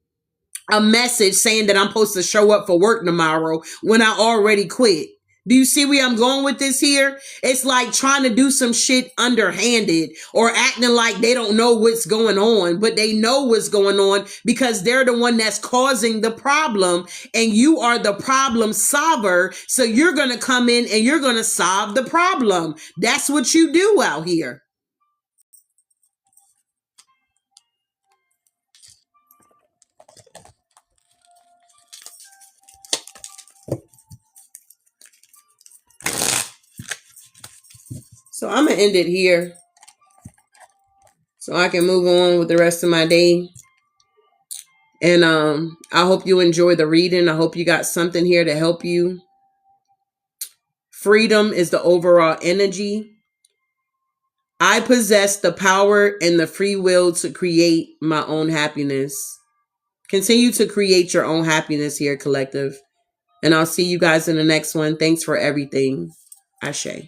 a message saying that I'm supposed to show up for work tomorrow when I already quit? Do you see where I'm going with this here? It's like trying to do some shit underhanded or acting like they don't know what's going on, but they know what's going on because they're the one that's causing the problem and you are the problem solver. So you're going to come in and you're going to solve the problem. That's what you do out here. So I'm going to end it here so I can move on with the rest of my day. And I hope you enjoy the reading. I hope you got something here to help you. Freedom is the overall energy. I possess the power and the free will to create my own happiness. Continue to create your own happiness here, collective. And I'll see you guys in the next one. Thanks for everything. Ashe.